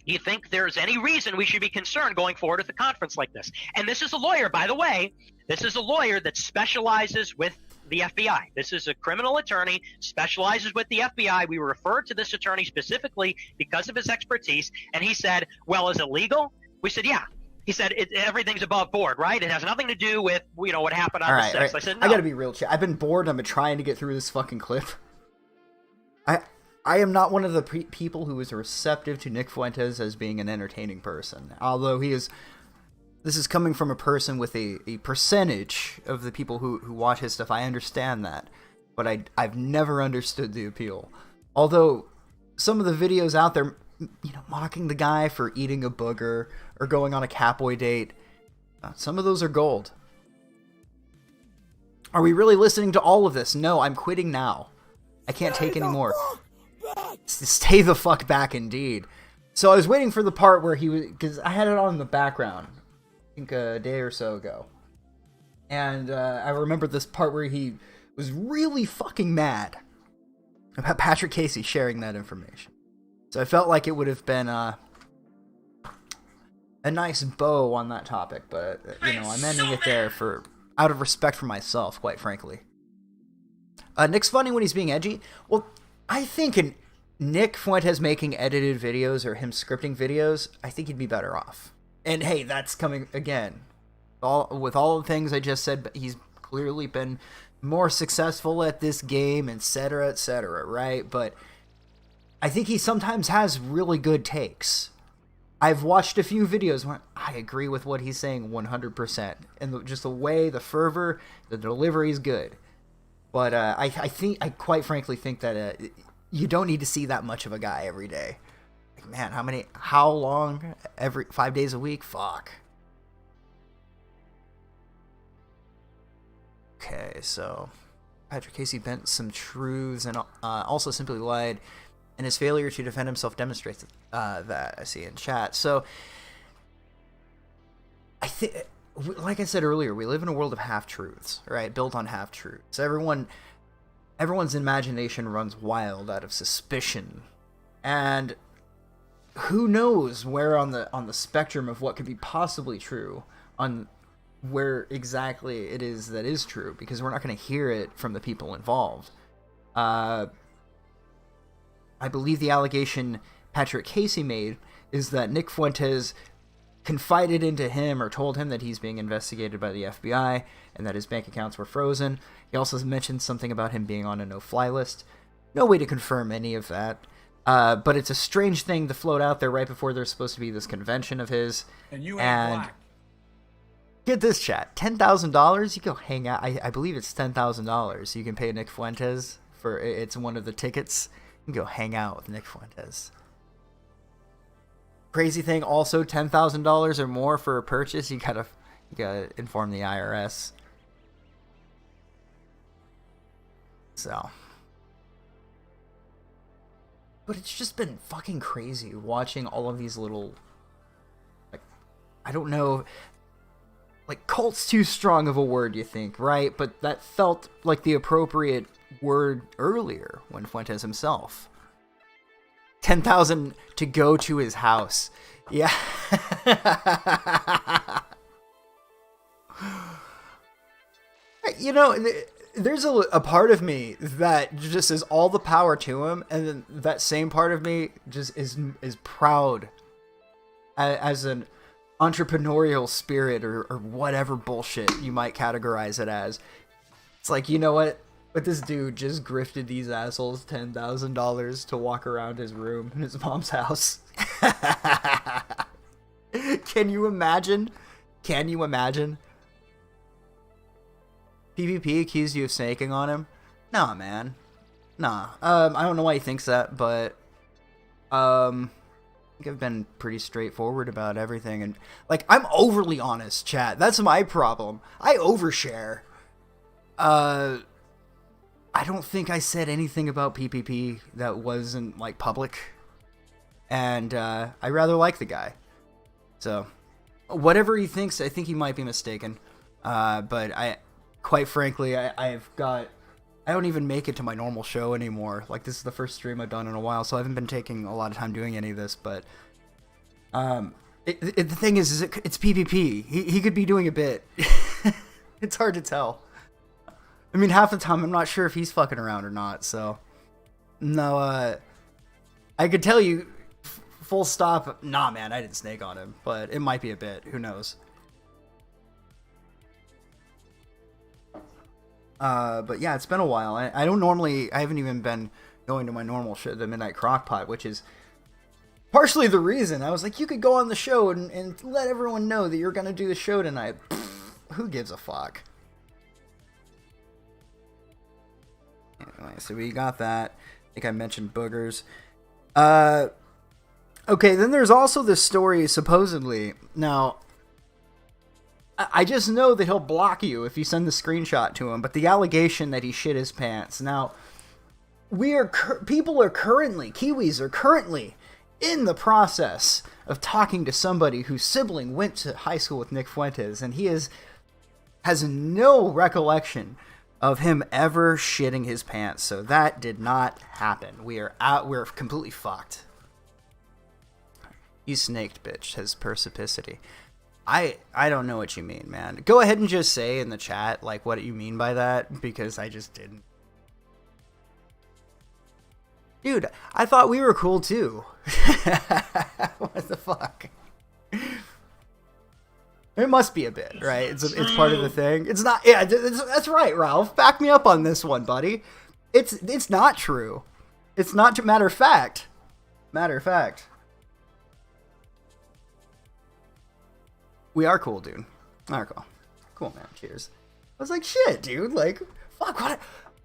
do you think there's any reason we should be concerned going forward with a conference like this? And this is a lawyer, by the way. This is a lawyer that specializes with the FBI. This is a criminal attorney, specializes with the FBI. We referred to this attorney specifically because of his expertise. And he said, well, is it legal? We said, yeah. He said, everything's above board, right? It has nothing to do with, you know, what happened on the 6th. Right. I said, no. I gotta be real, chat. I've been bored. I've been trying to get through this fucking clip. I am not one of the people who is receptive to Nick Fuentes as being an entertaining person. Although this is coming from a person with a percentage of the people who watch his stuff. I understand that. But I've never understood the appeal. Although some of the videos out there, you know, mocking the guy for eating a booger or going on a Catboy date, some of those are gold. Are we really listening to all of this? No, I'm quitting now. I can't take any more. Stay the fuck back, indeed. So I was waiting for the part where he was, because I had it on in the background, I think a day or so ago. And I remember this part where he was really fucking mad about Patrick Casey sharing that information. So I felt like it would have been a nice bow on that topic, but I'm ending it there out of respect for myself, quite frankly. Nick's funny when he's being edgy. Well, I think Nick Fuentes making edited videos or him scripting videos, I think he'd be better off. And hey, that's coming again. With all the things I just said, but he's clearly been more successful at this game, etc., right? But I think he sometimes has really good takes. I've watched a few videos where I agree with what he's saying 100%. And just the way, the fervor, the delivery is good. But I quite frankly think that you don't need to see that much of a guy every day. Like, man, how long? 5 days a week? Fuck. Okay, so Patrick Casey bent some truths and also simply lied, and his failure to defend himself demonstrates that, I see in chat. So I think, like I said earlier, we live in a world of half-truths, right? Built on half-truths. Everyone's imagination runs wild out of suspicion, and who knows where on the spectrum of what could be possibly true, on where exactly it is that is true, because we're not going to hear it from the people involved. I believe the allegation Patrick Casey made is that Nick Fuentes confided into him or told him that he's being investigated by the FBI and that his bank accounts were frozen. He also mentioned something about him being on a no-fly list. No way to confirm any of that. But it's a strange thing to float out there right before there's supposed to be this convention of his. And you ain't black. Get this, chat. $10,000, you go hang out. I believe it's $10,000. You can pay Nick Fuentes for it's one of the tickets. You can go hang out with Nick Fuentes. Crazy thing, also $10,000 or more for a purchase. You gotta inform the IRS. So, but it's just been fucking crazy watching all of these little, like, I don't know. Like, cult's too strong of a word, you think, right? But that felt like the appropriate word earlier when Fuentes himself. 10,000 to go to his house. Yeah. There's a part of me that just is all the power to him, and then that same part of me just is proud as an entrepreneurial spirit or whatever bullshit you might categorize it as. It's like, you know what? But this dude just grifted these assholes $10,000 to walk around his room in his mom's house. Can you imagine? PvP accused you of snaking on him? Nah, man. Nah. I don't know why he thinks that, but I think I've been pretty straightforward about everything, and like, I'm overly honest, chat. That's my problem. I overshare. I don't think I said anything about PPP that wasn't, like, public. And, I rather like the guy. So, whatever he thinks, I think he might be mistaken. But quite frankly, I don't even make it to my normal show anymore. Like, this is the first stream I've done in a while, so I haven't been taking a lot of time doing any of this, but, the thing is it's PPP. He could be doing a bit. It's hard to tell. I mean, half the time I'm not sure if he's fucking around or not, so. No, I could tell you, full stop, nah, man, I didn't snake on him, but it might be a bit. Who knows? But yeah, it's been a while. I haven't even been going to my normal show, the Midnight Crockpot, which is partially the reason. I was like, you could go on the show and let everyone know that you're going to do the show tonight. Pfft, who gives a fuck? Anyway, so we got that. I think I mentioned boogers. Okay, then there's also this story, supposedly. Now, I just know that he'll block you if you send the screenshot to him, but the allegation that he shit his pants. Now, Kiwis are currently in the process of talking to somebody whose sibling went to high school with Nick Fuentes, and he is has no recollection of him ever shitting his pants. So that did not happen. We are out. We're completely fucked. You snaked, bitch, has perspicacity. I don't know what you mean, man. Go ahead and just say in the chat, like, what you mean by that, because I just didn't. Dude, I thought we were cool, too. What the fuck? It must be a bit, right? It's part of the thing. It's not. Yeah, that's right, Ralph. Back me up on this one, buddy. It's not true. It's not. Matter of fact. Matter of fact. We are cool, dude. Alright, cool. Cool, man. Cheers. I was like, shit, dude. Like, fuck. What?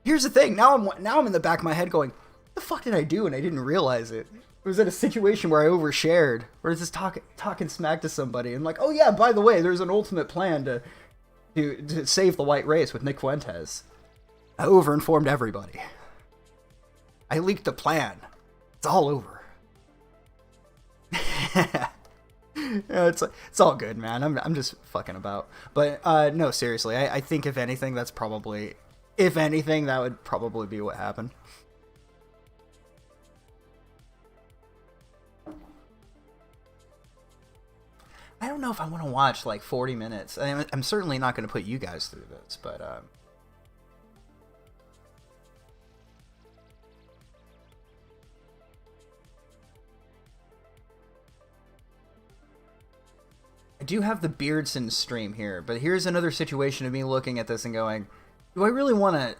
Here's the thing. Now I'm in the back of my head going, what the fuck did I do? And I didn't realize it. It was in a situation where I overshared, where I was just talking smack to somebody, and like, oh yeah, by the way, there's an ultimate plan to save the white race with Nick Fuentes. I overinformed everybody. I leaked the plan. It's all over. Yeah, it's all good, man. I'm just fucking about. But no, seriously, I think if anything, that would probably be what happened. I don't know if I want to watch like 40 minutes. I'm certainly not going to put you guys through this, but I do have the Beardson stream here, but here's another situation of me looking at this and going, do I really want to...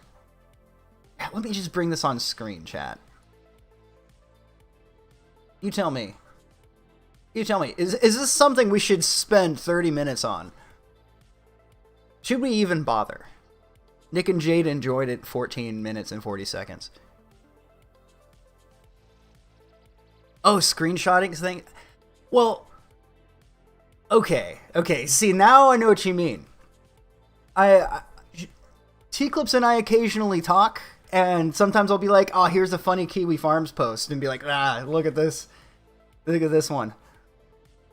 Let me just bring this on screen, chat. You tell me. You tell me, is this something we should spend 30 minutes on? Should we even bother? Nick and Jade enjoyed it 14 minutes and 40 seconds. Oh, screenshotting thing? Well, okay. See, now I know what you mean. T-Clips and I occasionally talk, and sometimes I'll be like, oh, here's a funny Kiwi Farms post, and be like, look at this. Look at this one.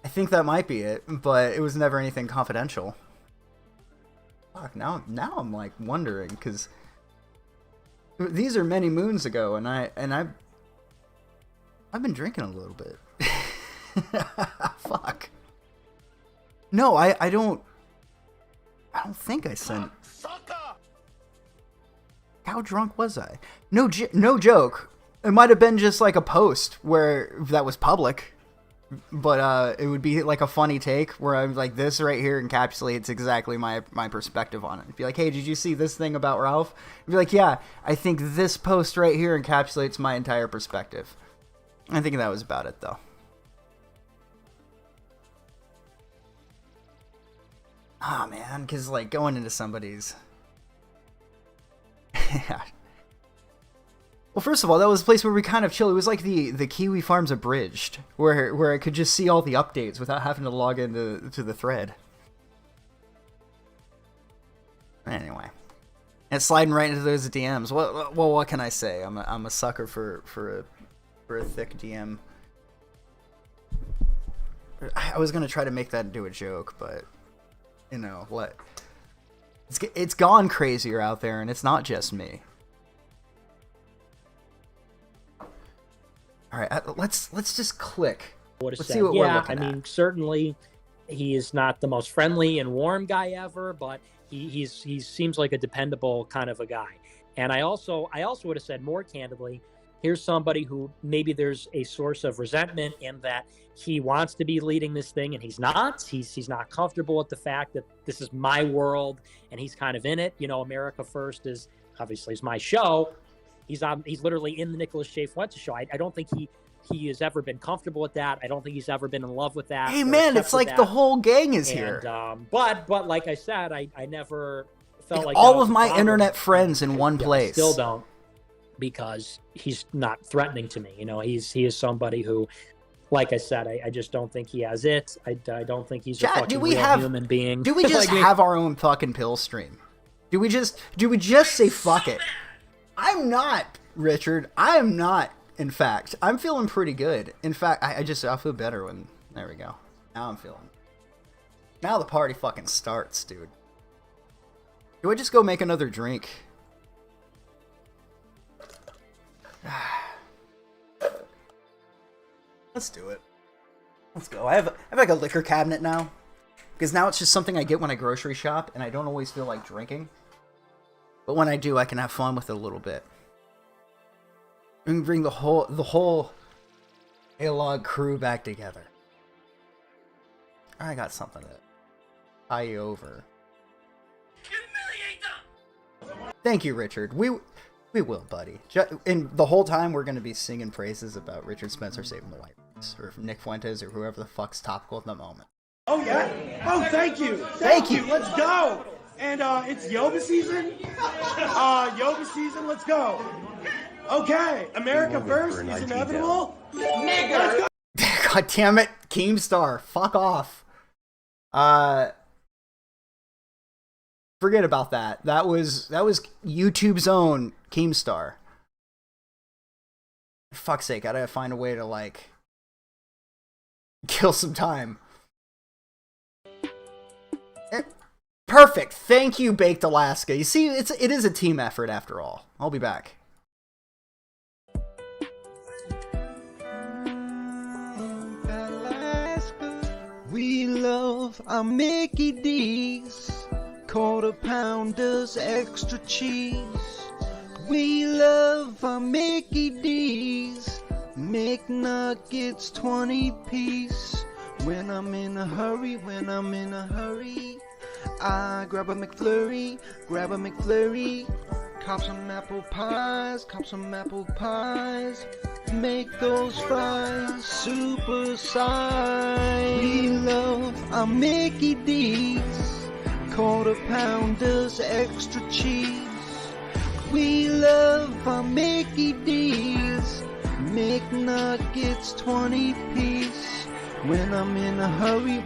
I think that might be it, but it was never anything confidential. Fuck, now I'm like wondering, because these are many moons ago, and I've been drinking a little bit. Fuck. No, I don't think I sent. How drunk was I? No joke. It might have been just like a post where that was public. But it would be like a funny take where I'm like, this right here encapsulates exactly my perspective on it. It'd be like, hey, did you see this thing about Ralph? I'd be like, yeah, I think this post right here encapsulates my entire perspective. I think that was about it, though. Ah, man, because like going into somebody's... Yeah. Well, first of all, that was a place where we kind of chill. It was like the Kiwi Farms Abridged, where I could just see all the updates without having to log into the thread. Anyway, and sliding right into those DMs. Well, what can I say? I'm a sucker for a thick DM. I was gonna try to make that into a joke, but you know what? It's gone crazier out there, and it's not just me. All right, let's just click. Let's see what we're looking at. I mean, certainly he is not the most friendly and warm guy ever, but he seems like a dependable kind of a guy. And I also would have said more candidly, here's somebody who maybe there's a source of resentment in that he wants to be leading this thing and he's not. He's not comfortable with the fact that this is my world and he's kind of in it. You know, America First is obviously is my show. He's literally in the Nicholas J. Fuentes show. I don't think he has ever been comfortable with that. I don't think he's ever been in love with that. Hey man, it's like the whole gang is here. But like I said, I never felt like all of my internet friends in one place. Still don't, because he's not threatening to me. You know, he is somebody who, like I said, I just don't think he has it. I don't think he's a fucking real human being. Do we just have our own fucking pill stream? Do we just say fuck it? I'm not, Richard. I am not. In fact, I'm feeling pretty good. In fact, I feel better when... There we go. Now I'm feeling... Now the party fucking starts, dude. Do I just go make another drink? Let's do it. Let's go. I have like a liquor cabinet now. Because now it's just something I get when I grocery shop, and I don't always feel like drinking. But when I do, I can have fun with it a little bit. And bring the whole A-Log crew back together. I got something to tie you over. Thank you, Richard. We will, buddy. And the whole time we're going to be singing praises about Richard Spencer saving the White Race, or Nick Fuentes, or whoever the fuck's topical at the moment. Oh, yeah? Oh, thank you. Thank you. Let's go. And it's yoga season. Yoga season. Let's go. Okay. America first is inevitable. Let's go. God damn it. Keemstar. Fuck off. Forget about that. That was YouTube's own Keemstar. For fuck's sake, I gotta find a way to, like, kill some time. Perfect. Thank you, Baked Alaska. You see, it is a team effort after all. I'll be back. We love our Mickey D's, quarter pounders, extra cheese. We love our Mickey D's, McNuggets 20-piece. When I'm in a hurry, I grab a McFlurry, cop some apple pies, make those fries super size. We love our Mickey D's, quarter pounders, extra cheese. We love our Mickey D's, McNuggets 20-piece. When I'm in a hurry,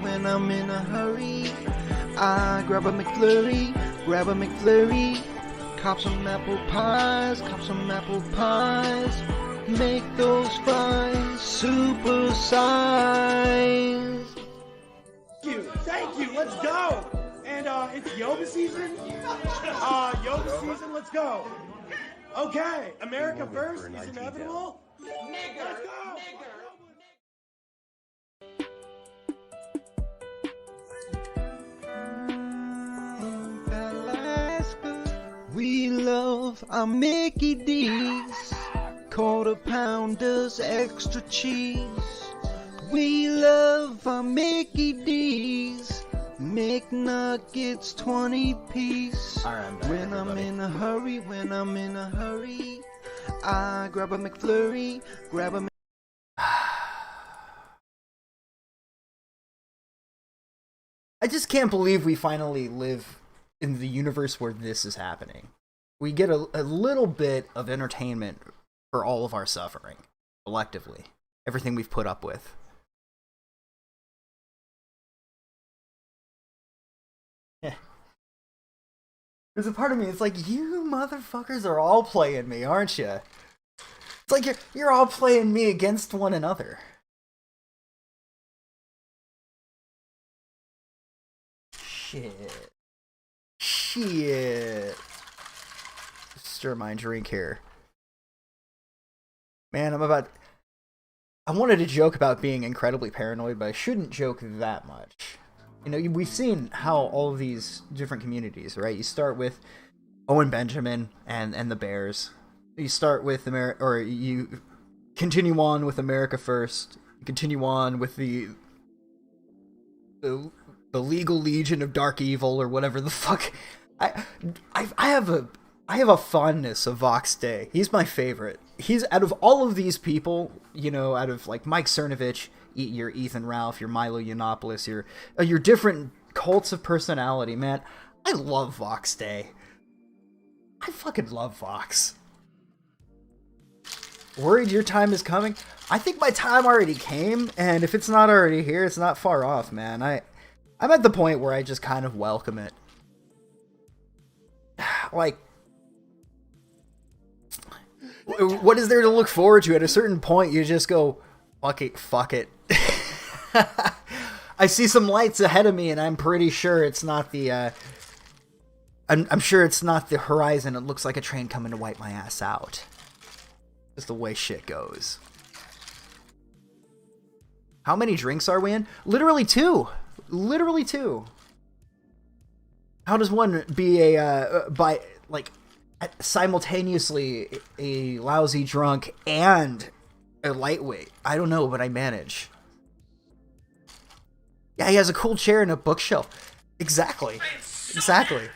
I grab a McFlurry, cop some apple pies, make those fries super size. Thank you. Let's go. And it's yoga season. Yoga season. Let's go. Okay. America first is inevitable. Let's go. We love our Mickey D's, quarter pounders, extra cheese. We love our Mickey D's, McNuggets 20-piece. When I'm in a hurry, I grab a McFlurry, I just can't believe we finally live in the universe where this is happening. We get a little bit of entertainment for all of our suffering, collectively. Everything we've put up with. Yeah. There's a part of me, it's like, you motherfuckers are all playing me, aren't you? It's like you're all playing me against one another. Shit. Stir my drink here. Man, I wanted to joke about being incredibly paranoid, but I shouldn't joke that much. You know, we've seen how all of these different communities, right? You start with Owen Benjamin and the Bears. You start with you continue on with America First. You continue on with the Legal Legion of Dark Evil, or whatever the fuck. I have a fondness of Vox Day. He's my favorite. He's, out of all of these people, you know, out of like Mike Cernovich, your Ethan Ralph, your Milo Yiannopoulos, your different cults of personality, man. I love Vox Day. I fucking love Vox. Worried your time is coming? I think my time already came, and if it's not already here, it's not far off, man. I'm at the point where I just kind of welcome it. Like, what is there to look forward to? At a certain point, you just go, fuck it. I see some lights ahead of me, and I'm pretty sure it's not the, I'm sure it's not the horizon. It looks like a train coming to wipe my ass out. Just the way shit goes. How many drinks are we in? Literally 2. Literally 2. How does one be simultaneously a lousy drunk and a lightweight? I don't know, but I manage. Yeah, he has a cool chair and a bookshelf. Exactly. Exactly.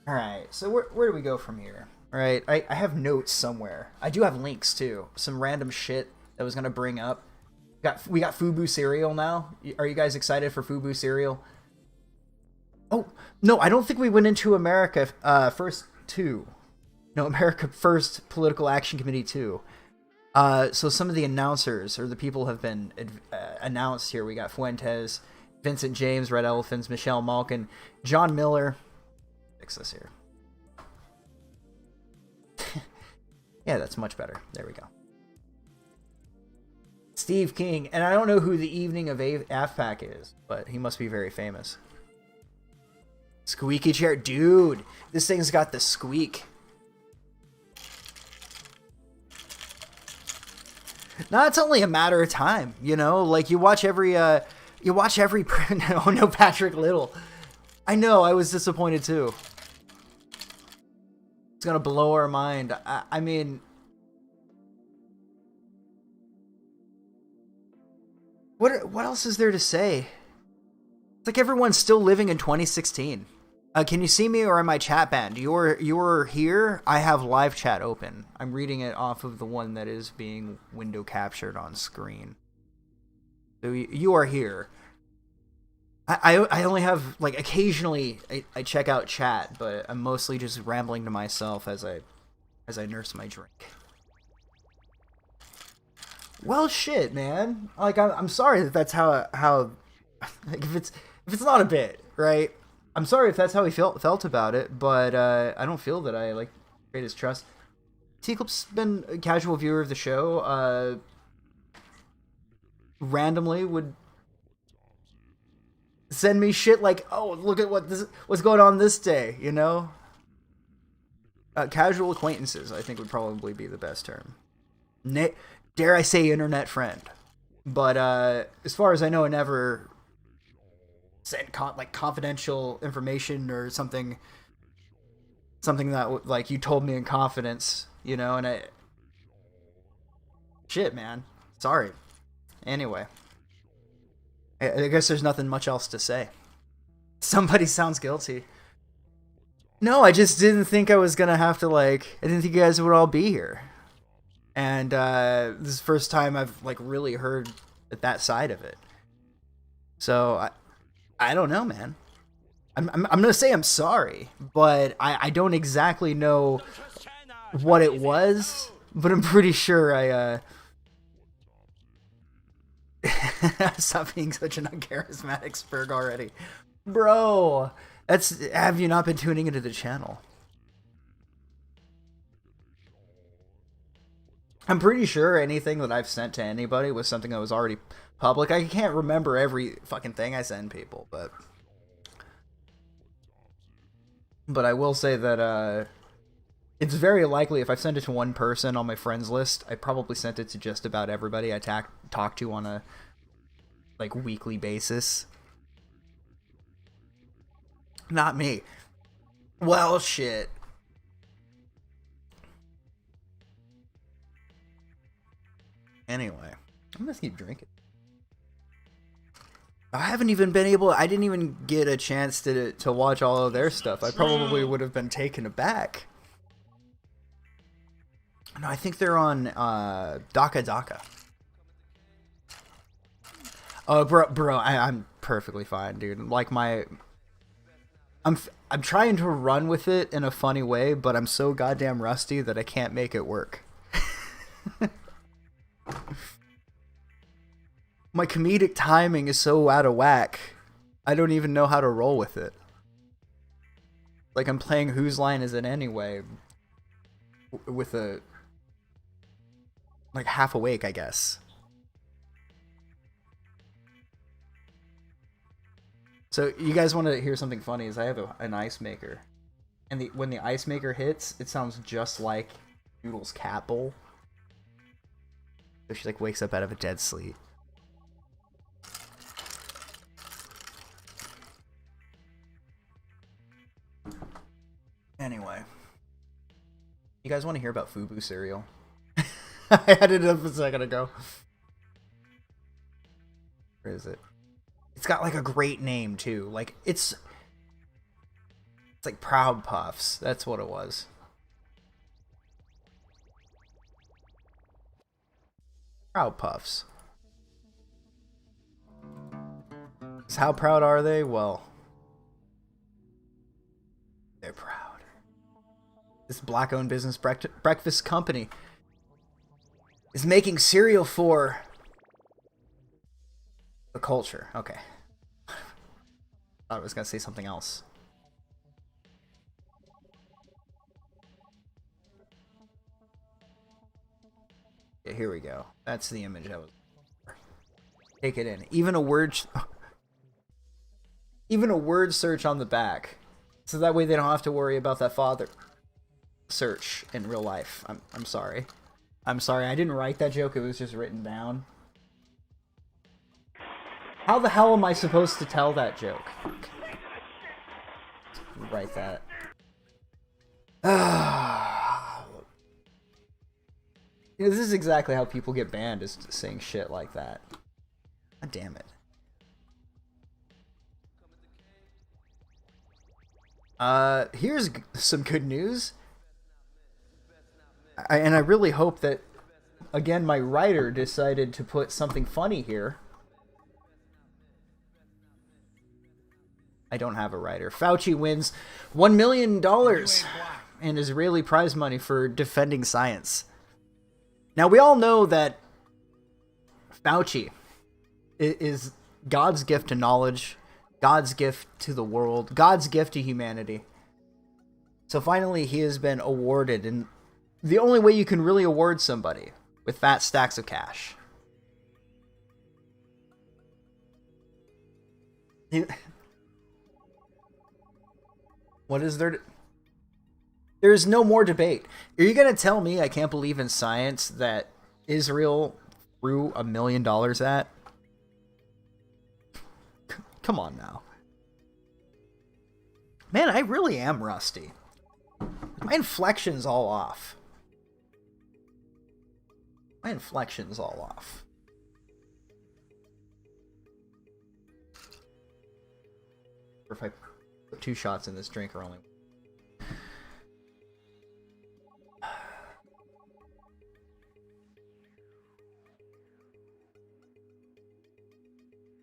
Alright, so where do we go from here? Alright, I have notes somewhere. I do have links, too. Some random shit that I was going to bring up. We got Fubu cereal now. Are you guys excited for Fubu cereal? Oh, no, I don't think we went into America First 2. No, America First Political Action Committee 2. So some of the announcers, or the people have been announced here. We got Fuentes, Vincent James, Red Elephants, Michelle Malkin, John Miller. Fix this here. Yeah, that's much better. There we go. Steve King, and I don't know who the Evening of AFPAC is, but he must be very famous. Squeaky chair. Dude, this thing's got the squeak. No, it's only a matter of time, you know? Like, you watch every oh no, Patrick Little. I know, I was disappointed too. It's gonna blow our mind. I mean... What else is there to say? It's like everyone's still living in 2016. Can you see me or am I chat banned? You're here. I have live chat open. I'm reading it off of the one that is being window captured on screen. So you are here. I only have, like, occasionally I check out chat, but I'm mostly just rambling to myself as I nurse my drink. Well, shit, man. Like, I'm sorry that that's how like, if it's not a bit, right? I'm sorry if that's how he felt about it, but I don't feel that I, like, create his trust. T-Clip's been a casual viewer of the show. Randomly would send me shit like, oh, look at what's going on this day, you know? Casual acquaintances, I think, would probably be the best term. Dare I say internet friend. But as far as I know, I never sent confidential information or something that, like, you told me in confidence, you know, and shit, man. Sorry. Anyway. I guess there's nothing much else to say. Somebody sounds guilty. No, I just didn't think I was gonna have to, like, I didn't think you guys would all be here. And this is the first time I've, like, really heard that side of it. So, I don't know, man. I'm gonna say I'm sorry, but I don't exactly know what it was, but I'm pretty sure I stop being such an uncharismatic spurg already. Bro, have you not been tuning into the channel? I'm pretty sure anything that I've sent to anybody was something that was already public. I can't remember every fucking thing I send people, but I will say that it's very likely if I send it to one person on my friends list, I probably sent it to just about everybody I talk to on a, like, weekly basis. Not me. Well, shit. Anyway, I'm gonna keep drinking. I didn't even get a chance to watch all of their stuff. I probably would have been taken aback. No, I think they're on Daka. Oh, bro, I'm perfectly fine, dude. Like, I'm trying to run with it in a funny way, but I'm so goddamn rusty that I can't make it work. My comedic timing is so out of whack, I don't even know how to roll with it. Like, I'm playing Whose Line Is It Anyway with a, like, half awake, I guess. So you guys want to hear something funny? Is I have an ice maker, and when the ice maker hits, it sounds just like Noodle's cat bowl. So she like wakes up out of a dead sleep. Anyway, you guys want to hear about Fubu cereal? I had it up a second ago. Where is it? It's got like a great name too. Like it's like Proud Puffs. That's what it was. Proud Puffs. So how proud are they? Well, they're proud. This black-owned business breakfast company is making cereal for the culture. Okay. Thought I was gonna say something else. Yeah, here we go. That's the image I was. Take it in. Even a word search on the back, so that way they don't have to worry about that father search in real life. I'm sorry. I'm sorry. I didn't write that joke. It was just written down. How the hell am I supposed to tell that joke? Write that. You know, this is exactly how people get banned, is saying shit like that. God damn it. Here's some good news. And I really hope that, again, my writer decided to put something funny here. I don't have a writer. Fauci wins $1 million in Israeli prize money for defending science. Now, we all know that Fauci is God's gift to knowledge, God's gift to the world, God's gift to humanity. So finally, he has been awarded, and the only way you can really award somebody with fat stacks of cash. What is there to... There's no more debate. Are you going to tell me I can't believe in science that Israel threw $1 million at? Come on now. Man, I really am rusty. My inflection's all off. My inflection's all off. Or if I put 2 shots in this drink or only...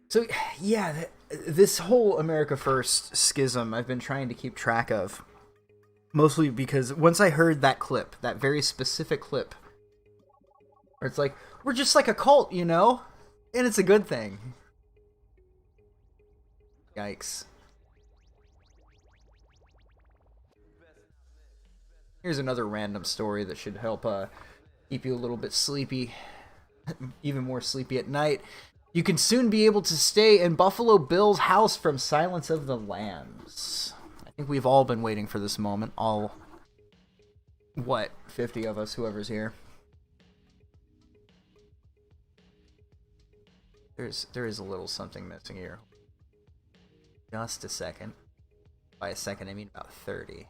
So, yeah, this whole America First schism I've been trying to keep track of. Mostly because once I heard that clip, that very specific clip, where it's like, we're just like a cult, you know? And it's a good thing. Yikes. Here's another random story that should help keep you a little bit sleepy, even more sleepy at night. You can soon be able to stay in Buffalo Bill's house from Silence of the Lambs. I think we've all been waiting for this moment. All, what, 50 of us, whoever's here. There is a little something missing here. Just a second. By a second, I mean about 30.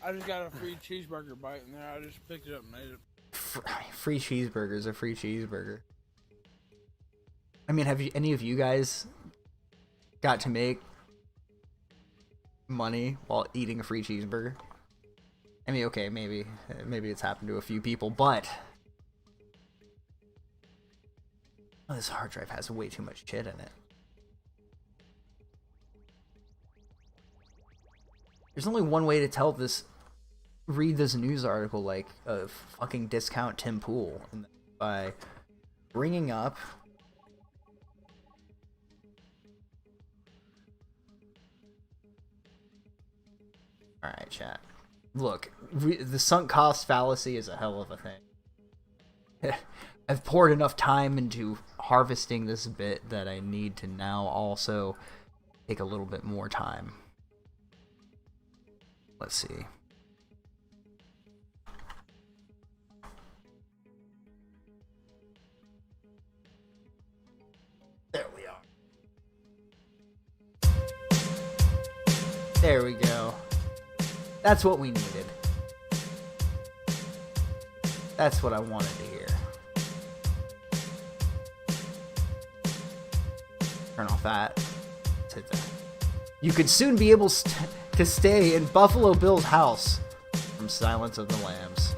I just got a free cheeseburger bite in there. I just picked it up and ate it. Free cheeseburger's a free cheeseburger. I mean, have any of you guys got to make money while eating a free cheeseburger? I mean, okay, maybe it's happened to a few people, but this hard drive has way too much shit in it. There's only one way to tell this, read this news article like a fucking discount Tim Pool, by bringing up alright, chat. look, the sunk cost fallacy is a hell of a thing. I've poured enough time into harvesting this bit that I need to now also take a little bit more time. Let's see. There we are. There we go. That's what we needed. That's what I wanted to hear. Turn off that. Let's hit that. You could soon be able to stay in Buffalo Bill's house from Silence of the Lambs.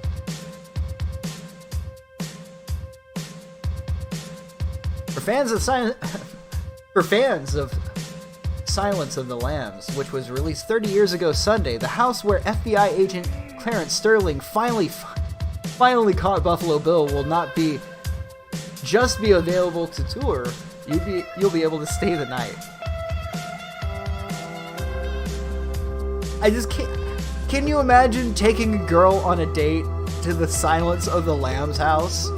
For fans of Silence of the Lambs, which was released 30 years ago Sunday, the house where FBI agent Clarence Sterling finally caught Buffalo Bill will not be just be available to tour. You'll be able to stay the night. I just can't. Can you imagine taking a girl on a date to the Silence of the Lambs house?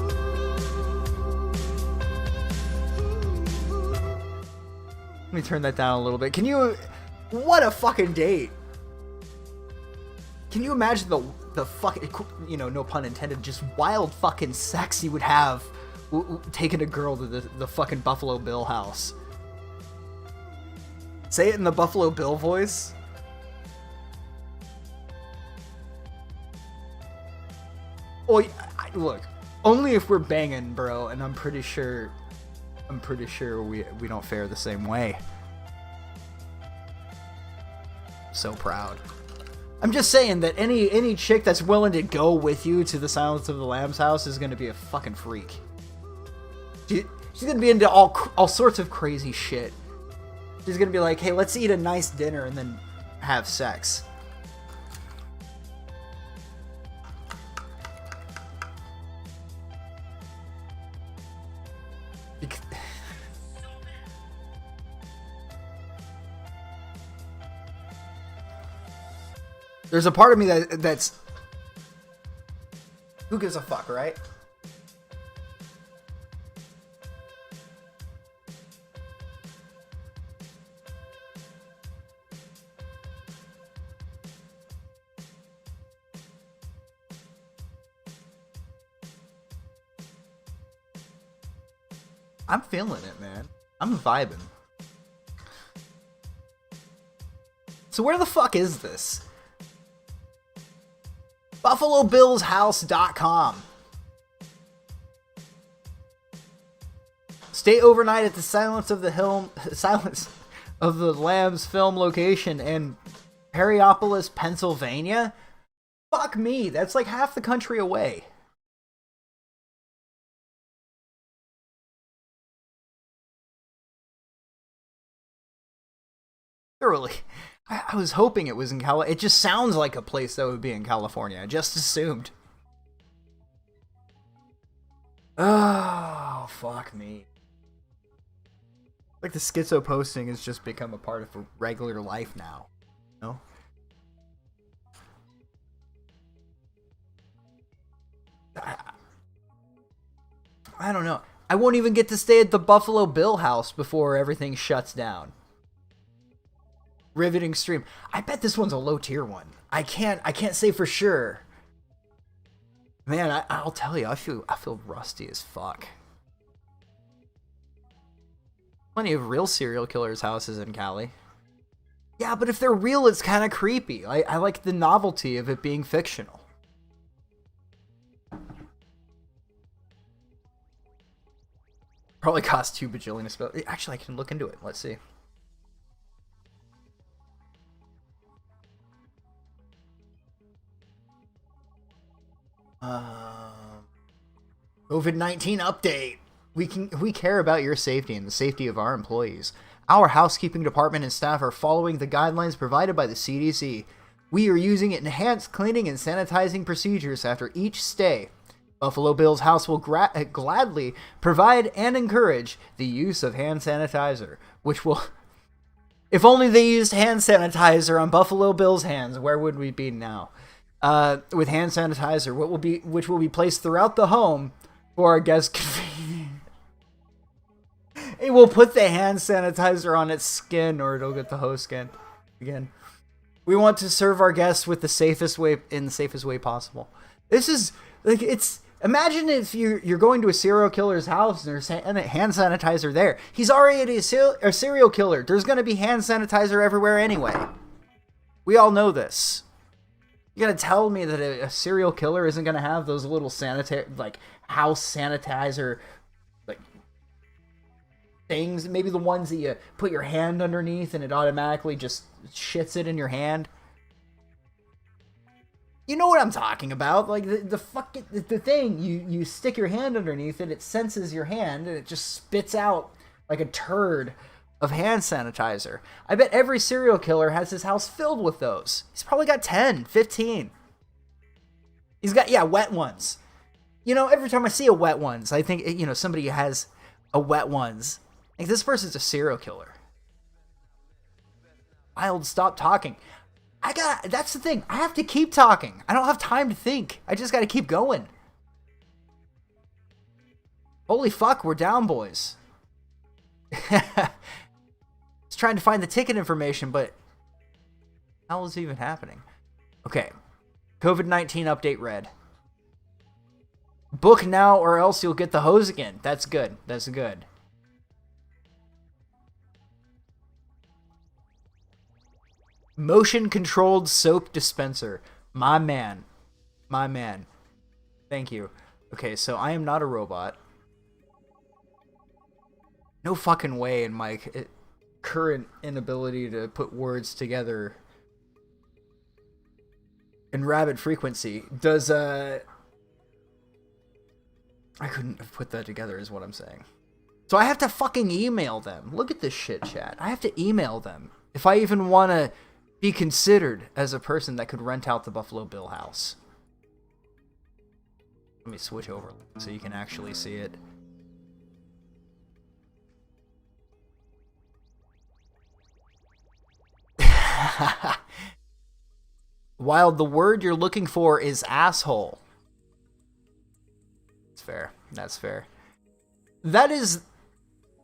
Let me turn that down a little bit. Can you... What a fucking date. Can you imagine the fucking... You know, no pun intended, just wild fucking sex you would have taking a girl to the fucking Buffalo Bill house? Say it in the Buffalo Bill voice. Oh, look. Only if we're banging, bro, and I'm pretty sure we don't fare the same way. So proud. I'm just saying that any chick that's willing to go with you to the Silence of the Lambs house is gonna be a fucking freak. She's gonna be into all sorts of crazy shit. She's gonna be like, hey, let's eat a nice dinner and then have sex. There's a part of me that's... Who gives a fuck, right? I'm feeling it, man. I'm vibing. So where the fuck is this? BuffaloBillsHouse.com. Stay overnight at the Silence of the Lambs film location in Perryopolis, Pennsylvania. Fuck me, that's like half the country away. Thoroughly. I was hoping it was in California. It just sounds like a place that would be in California. I just assumed. Oh, fuck me. Like the schizo posting has just become a part of regular life now. No? I don't know. I won't even get to stay at the Buffalo Bill house before everything shuts down. Riveting stream. I bet this one's a low tier one. I can't say for sure. Man, I'll tell you, I feel rusty as fuck. Plenty of real serial killers' houses in Cali. Yeah, but if they're real, it's kind of creepy. I like the novelty of it being fictional. Probably cost $2 bajillion to spell. Actually, I can look into it. Let's see. COVID-19 update. We care about your safety and the safety of our employees. Our housekeeping department and staff are following the guidelines provided by the CDC. We are using enhanced cleaning and sanitizing procedures after each stay. Buffalo Bill's house will gladly provide and encourage the use of hand sanitizer, which will... If only they used hand sanitizer on Buffalo Bill's hands, where would we be now? with hand sanitizer, which will be placed throughout the home for our guests' convenience. It will put the hand sanitizer on its skin, or it'll get the hose skin again. We want to serve our guests with the safest way possible. This is like it's. Imagine if you're going to a serial killer's house and there's hand sanitizer there. He's already a serial killer. There's going to be hand sanitizer everywhere anyway. We all know this. You gotta tell me that a serial killer isn't gonna have those little house sanitizer things, maybe the ones that you put your hand underneath and it automatically just shits it in your hand. You know what I'm talking about? Like the thing you stick your hand underneath it, it senses your hand and it just spits out like a turd of hand sanitizer. I bet every serial killer has his house filled with those. He's probably got 10, 15. He's got wet ones. Every time I see a wet ones, I think somebody has a wet ones. Like, this person's a serial killer. Wild, stop talking. That's the thing. I have to keep talking. I don't have time to think. I just got to keep going. Holy fuck, we're down, boys. It's trying to find the ticket information, but how is it even happening? Okay. COVID-19 update read. Book now or else you'll get the hose again. That's good. That's good. Motion controlled soap dispenser. My man. My man. Thank you. Okay, so I am not a robot. No fucking way in my current inability to put words together in rapid frequency does I couldn't have put that together is what I'm saying. So I have to fucking email them. Look at this shit, chat. I have to email them if I even want to be considered as a person that could rent out the Buffalo Bill house. Let me switch over so you can actually see it. While the word you're looking for is asshole. That's fair. That's fair. That is...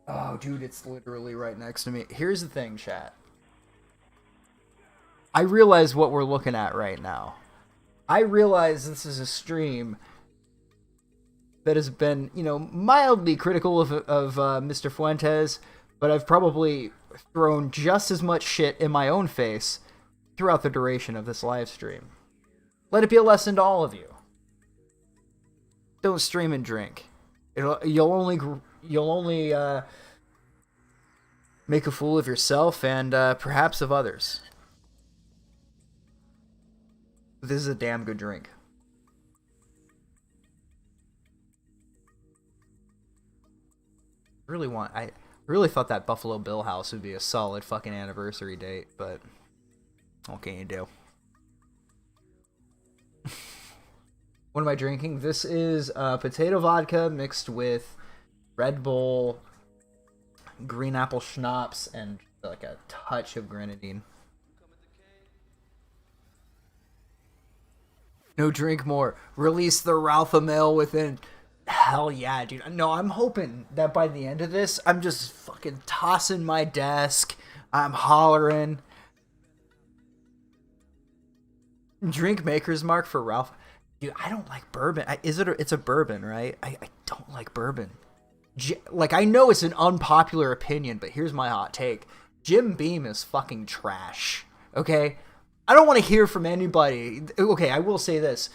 Oh, dude, it's literally right next to me. Here's the thing, chat. I realize what we're looking at right now. I realize this is a stream that has been, mildly critical of Mr. Fuentes, but I've probably thrown just as much shit in my own face throughout the duration of this live stream. Let it be a lesson to all of you. Don't stream and drink. You'll only make a fool of yourself and perhaps of others. This is a damn good drink. I really thought that Buffalo Bill house would be a solid fucking anniversary date, but what can you do? What am I drinking? This is potato vodka mixed with Red Bull, green apple schnapps, and like a touch of grenadine. No drink more. Release the Ralpha mail within. Hell yeah, dude. No, I'm hoping that by the end of this, I'm just fucking tossing my desk. I'm hollering. Drink maker's mark for Ralph. Dude, I don't like bourbon. It's a bourbon, right? I don't like bourbon. I know it's an unpopular opinion, but here's my hot take. Jim Beam is fucking trash. Okay? I don't want to hear from anybody. Okay, I will say this.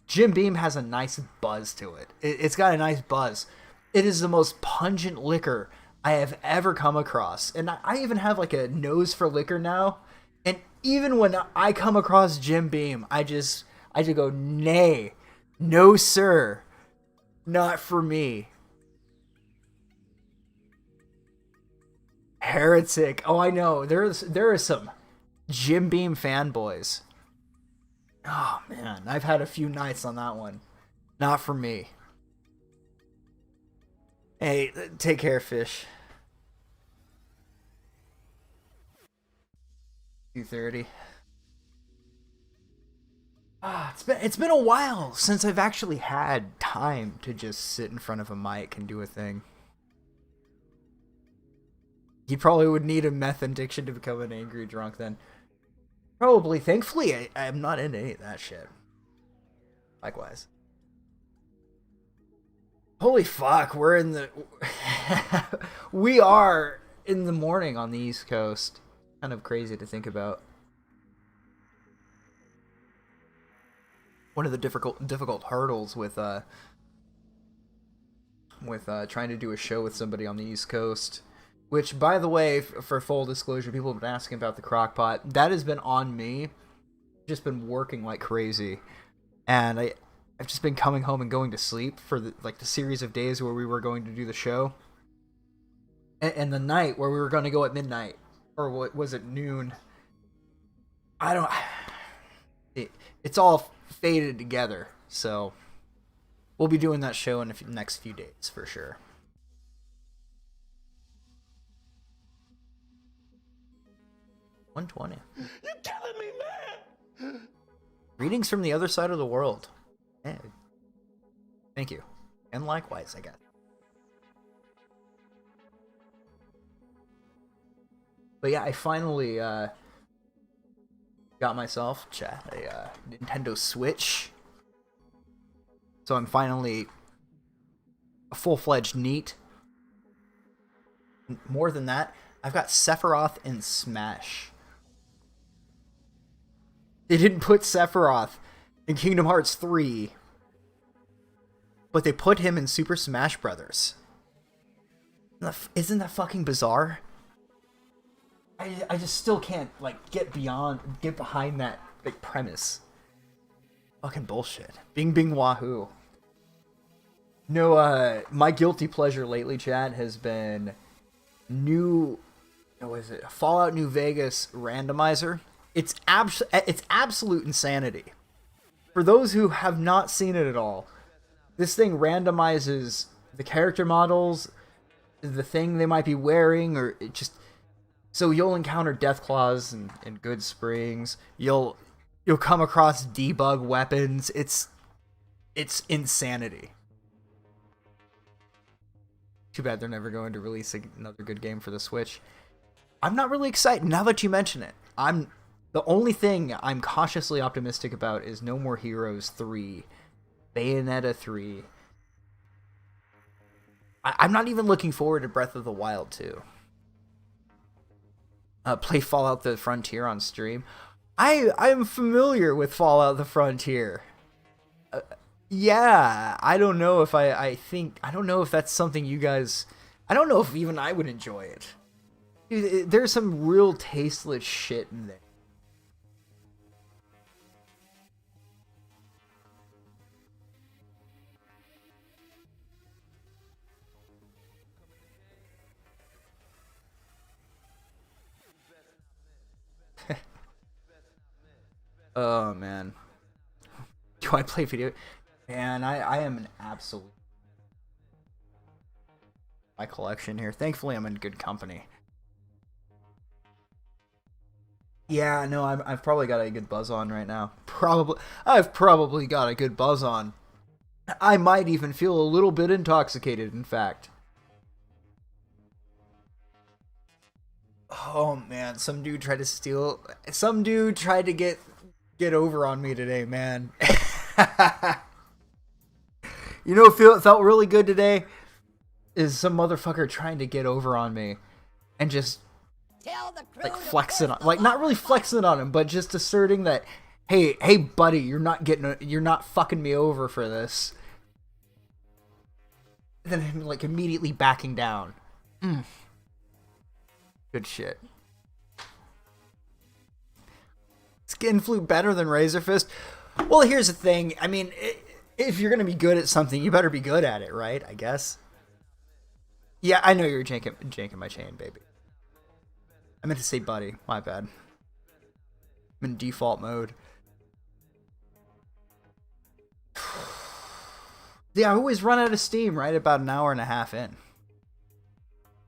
Jim Beam has a nice buzz to it. It's got a nice buzz. It is the most pungent liquor I have ever come across. And I even have like a nose for liquor now. And even when I come across Jim Beam, I just go, nay, no sir, not for me. Heretic. Oh, I know. There are some Jim Beam fanboys. Oh, man. I've had a few nights on that one. Not for me. Hey, take care, fish. 2:30. It's been a while since I've actually had time to just sit in front of a mic and do a thing. You probably would need a meth addiction to become an angry drunk then. Probably. Thankfully, I'm not into any of that shit. Likewise. Holy fuck, we're in the... we are in the morning on the East Coast. Kind of crazy to think about. One of the difficult hurdles with trying to do a show with somebody on the East Coast, which, by the way, for full disclosure, people have been asking about the crockpot. That has been on me. Just been working like crazy, and I've just been coming home and going to sleep for the series of days where we were going to do the show, and the night where we were going to go at midnight, or what was it, noon? I don't. It's all faded together, so we'll be doing that show in the next few days for sure. $120. You're killing me, man. Greetings from the other side of the world. Yeah. Thank you, and likewise, I guess. But yeah, I finally got myself, chat, a Nintendo Switch. So I'm finally a full-fledged NEET. More than that, I've got Sephiroth in Smash. They didn't put Sephiroth in Kingdom Hearts 3, but they put him in Super Smash Brothers. Isn't that fucking bizarre? I just still can't get behind that premise. Fucking bullshit. Bing bing wahoo. No, my guilty pleasure lately, chat, has been Fallout New Vegas randomizer. It's absolute insanity. For those who have not seen it at all, this thing randomizes the character models, the thing they might be wearing, or it just... So you'll encounter Deathclaws and Good Springs. You'll come across debug weapons. It's insanity. Too bad they're never going to release another good game for the Switch. I'm not really excited now that you mention it. The only thing I'm cautiously optimistic about is No More Heroes 3, Bayonetta 3. I'm not even looking forward to Breath of the Wild 2. Play Fallout the Frontier on stream. I'm familiar with Fallout the Frontier. Yeah, I don't know if I don't know if that's something you guys... I don't know if even I would enjoy it. Dude, there's some real tasteless shit in there. Oh man, do I play video? Man, I am an absolute... My collection here. Thankfully, I'm in good company. Yeah, no, I've probably got a good buzz on right now. I've probably got a good buzz on. I might even feel a little bit intoxicated, in fact. Oh man, some dude tried to get over on me today, man. You know what felt really good today? Is some motherfucker trying to get over on me and just flexing on, not really flexing on him, but just asserting that, hey buddy, you're not fucking me over for this. And then him immediately backing down. Good shit. Skin Flute better than Razor Fist? Well, here's the thing. I mean, if you're gonna be good at something, you better be good at it, right? I guess. Yeah, I know you're janking my chain, baby. I meant to say buddy. My bad. I'm in default mode. Yeah, I always run out of steam right about an hour and a half in.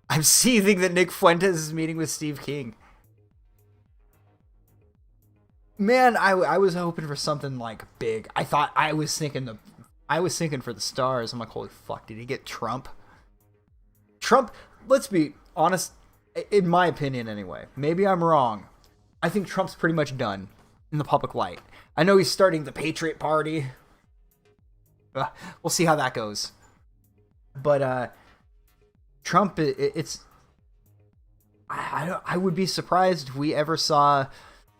I'm seething that Nick Fuentes is meeting with Steve King. Man, I was hoping for something like big. I was thinking for the stars. I'm like, holy fuck, did he get Trump? Trump, let's be honest, in my opinion anyway. Maybe I'm wrong. I think Trump's pretty much done in the public light. I know he's starting the Patriot Party. We'll see how that goes. But Trump, I would be surprised if we ever saw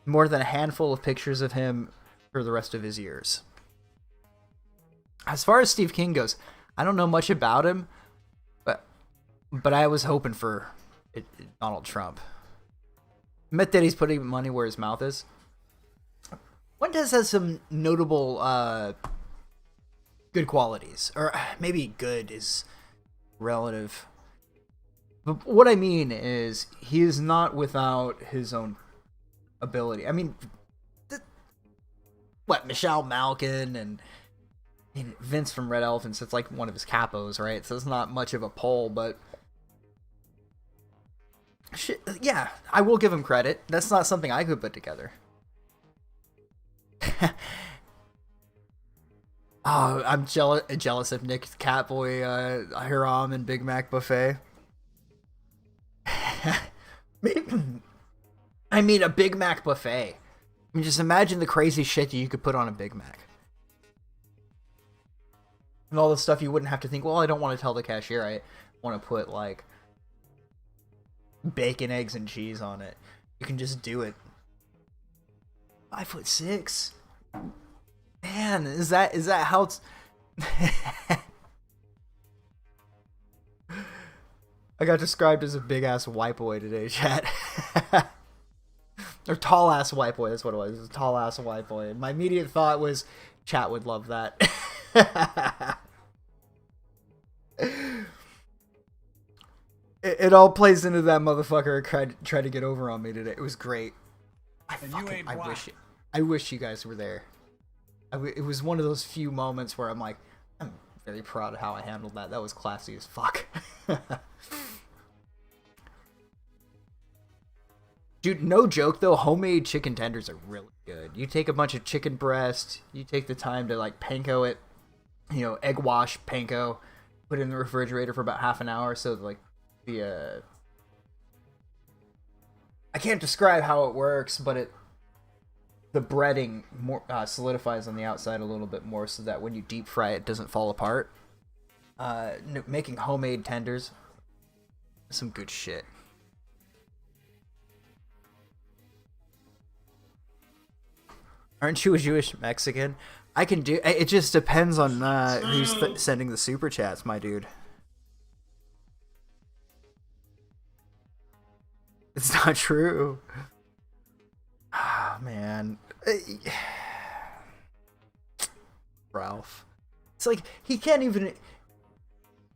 more than a handful of pictures of him for the rest of his years. As far as Steve King goes, I don't know much about him, but I was hoping for Donald Trump. Admit that he's putting money where his mouth is. Fuentes has some notable good qualities, or maybe good is relative. But what I mean is, he is not without his own ability. I mean, Michelle Malkin and Vince from Red Elephants, it's like one of his capos, right? So it's not much of a poll, but shit, yeah, I will give him credit. That's not something I could put together. Oh, I'm jealous of Nick's Catboy, Hiram, and Big Mac Buffet. I mean, a Big Mac buffet. I mean, just imagine the crazy shit that you could put on a Big Mac. And all the stuff you wouldn't have to think, well, I don't want to tell the cashier I want to put, like, bacon, eggs, and cheese on it. You can just do it. 5'6". Man, is that how it's... I got described as a big-ass white boy today, chat. Or tall-ass white boy, that's what it was. It was a tall-ass white boy. And my immediate thought was, chat would love that. It all plays into that motherfucker tried to get over on me today. It was great. I wish you guys were there. It was one of those few moments where I'm like, I'm very proud of how I handled that. That was classy as fuck. Dude, no joke though, homemade chicken tenders are really good. You take a bunch of chicken breast, you take the time to like panko it, egg wash, panko, put it in the refrigerator for about half an hour so like I can't describe how it works, but the breading more solidifies on the outside a little bit more so that when you deep fry it doesn't fall apart. Making homemade tenders, some good shit. Aren't you a Jewish Mexican? I can do it. Just depends on who's sending the super chats, my dude. It's not true. Ah, man. Ralph. It's like, he can't even...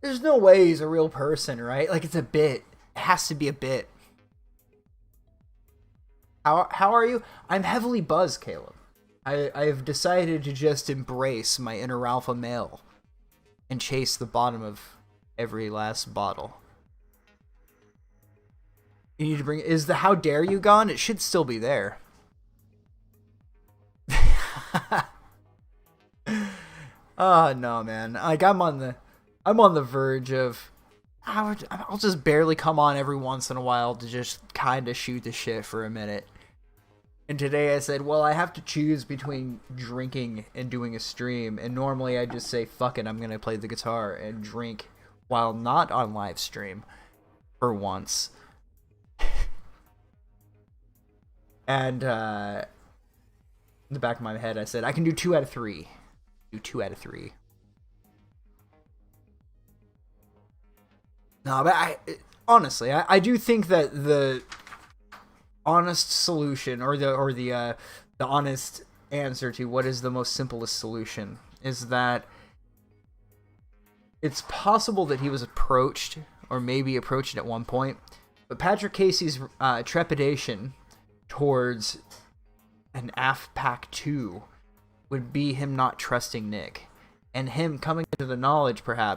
There's no way he's a real person, right? Like, it's a bit. It has to be a bit. How are you? I'm heavily buzzed, Caleb. I've decided to just embrace my inner alpha male and chase the bottom of every last bottle. You need to bring... Is the how dare you gone? It should still be there. Oh, no, man. Like, I'm on the verge of... I'll just barely come on every once in a while to just kind of shoot the shit for a minute. And today I said, well, I have to choose between drinking and doing a stream. And normally I just say, fuck it, I'm going to play the guitar and drink while not on live stream for once. And in the back of my head, I said, I can do 2 out of 3. Do 2 out of 3. No, but honestly, I do think that the honest solution or the honest answer to what is the most simplest solution is that it's possible that he was approached or maybe approached at one point, but Patrick Casey's trepidation towards an AFPAC 2 would be him not trusting Nick and him coming to the knowledge perhaps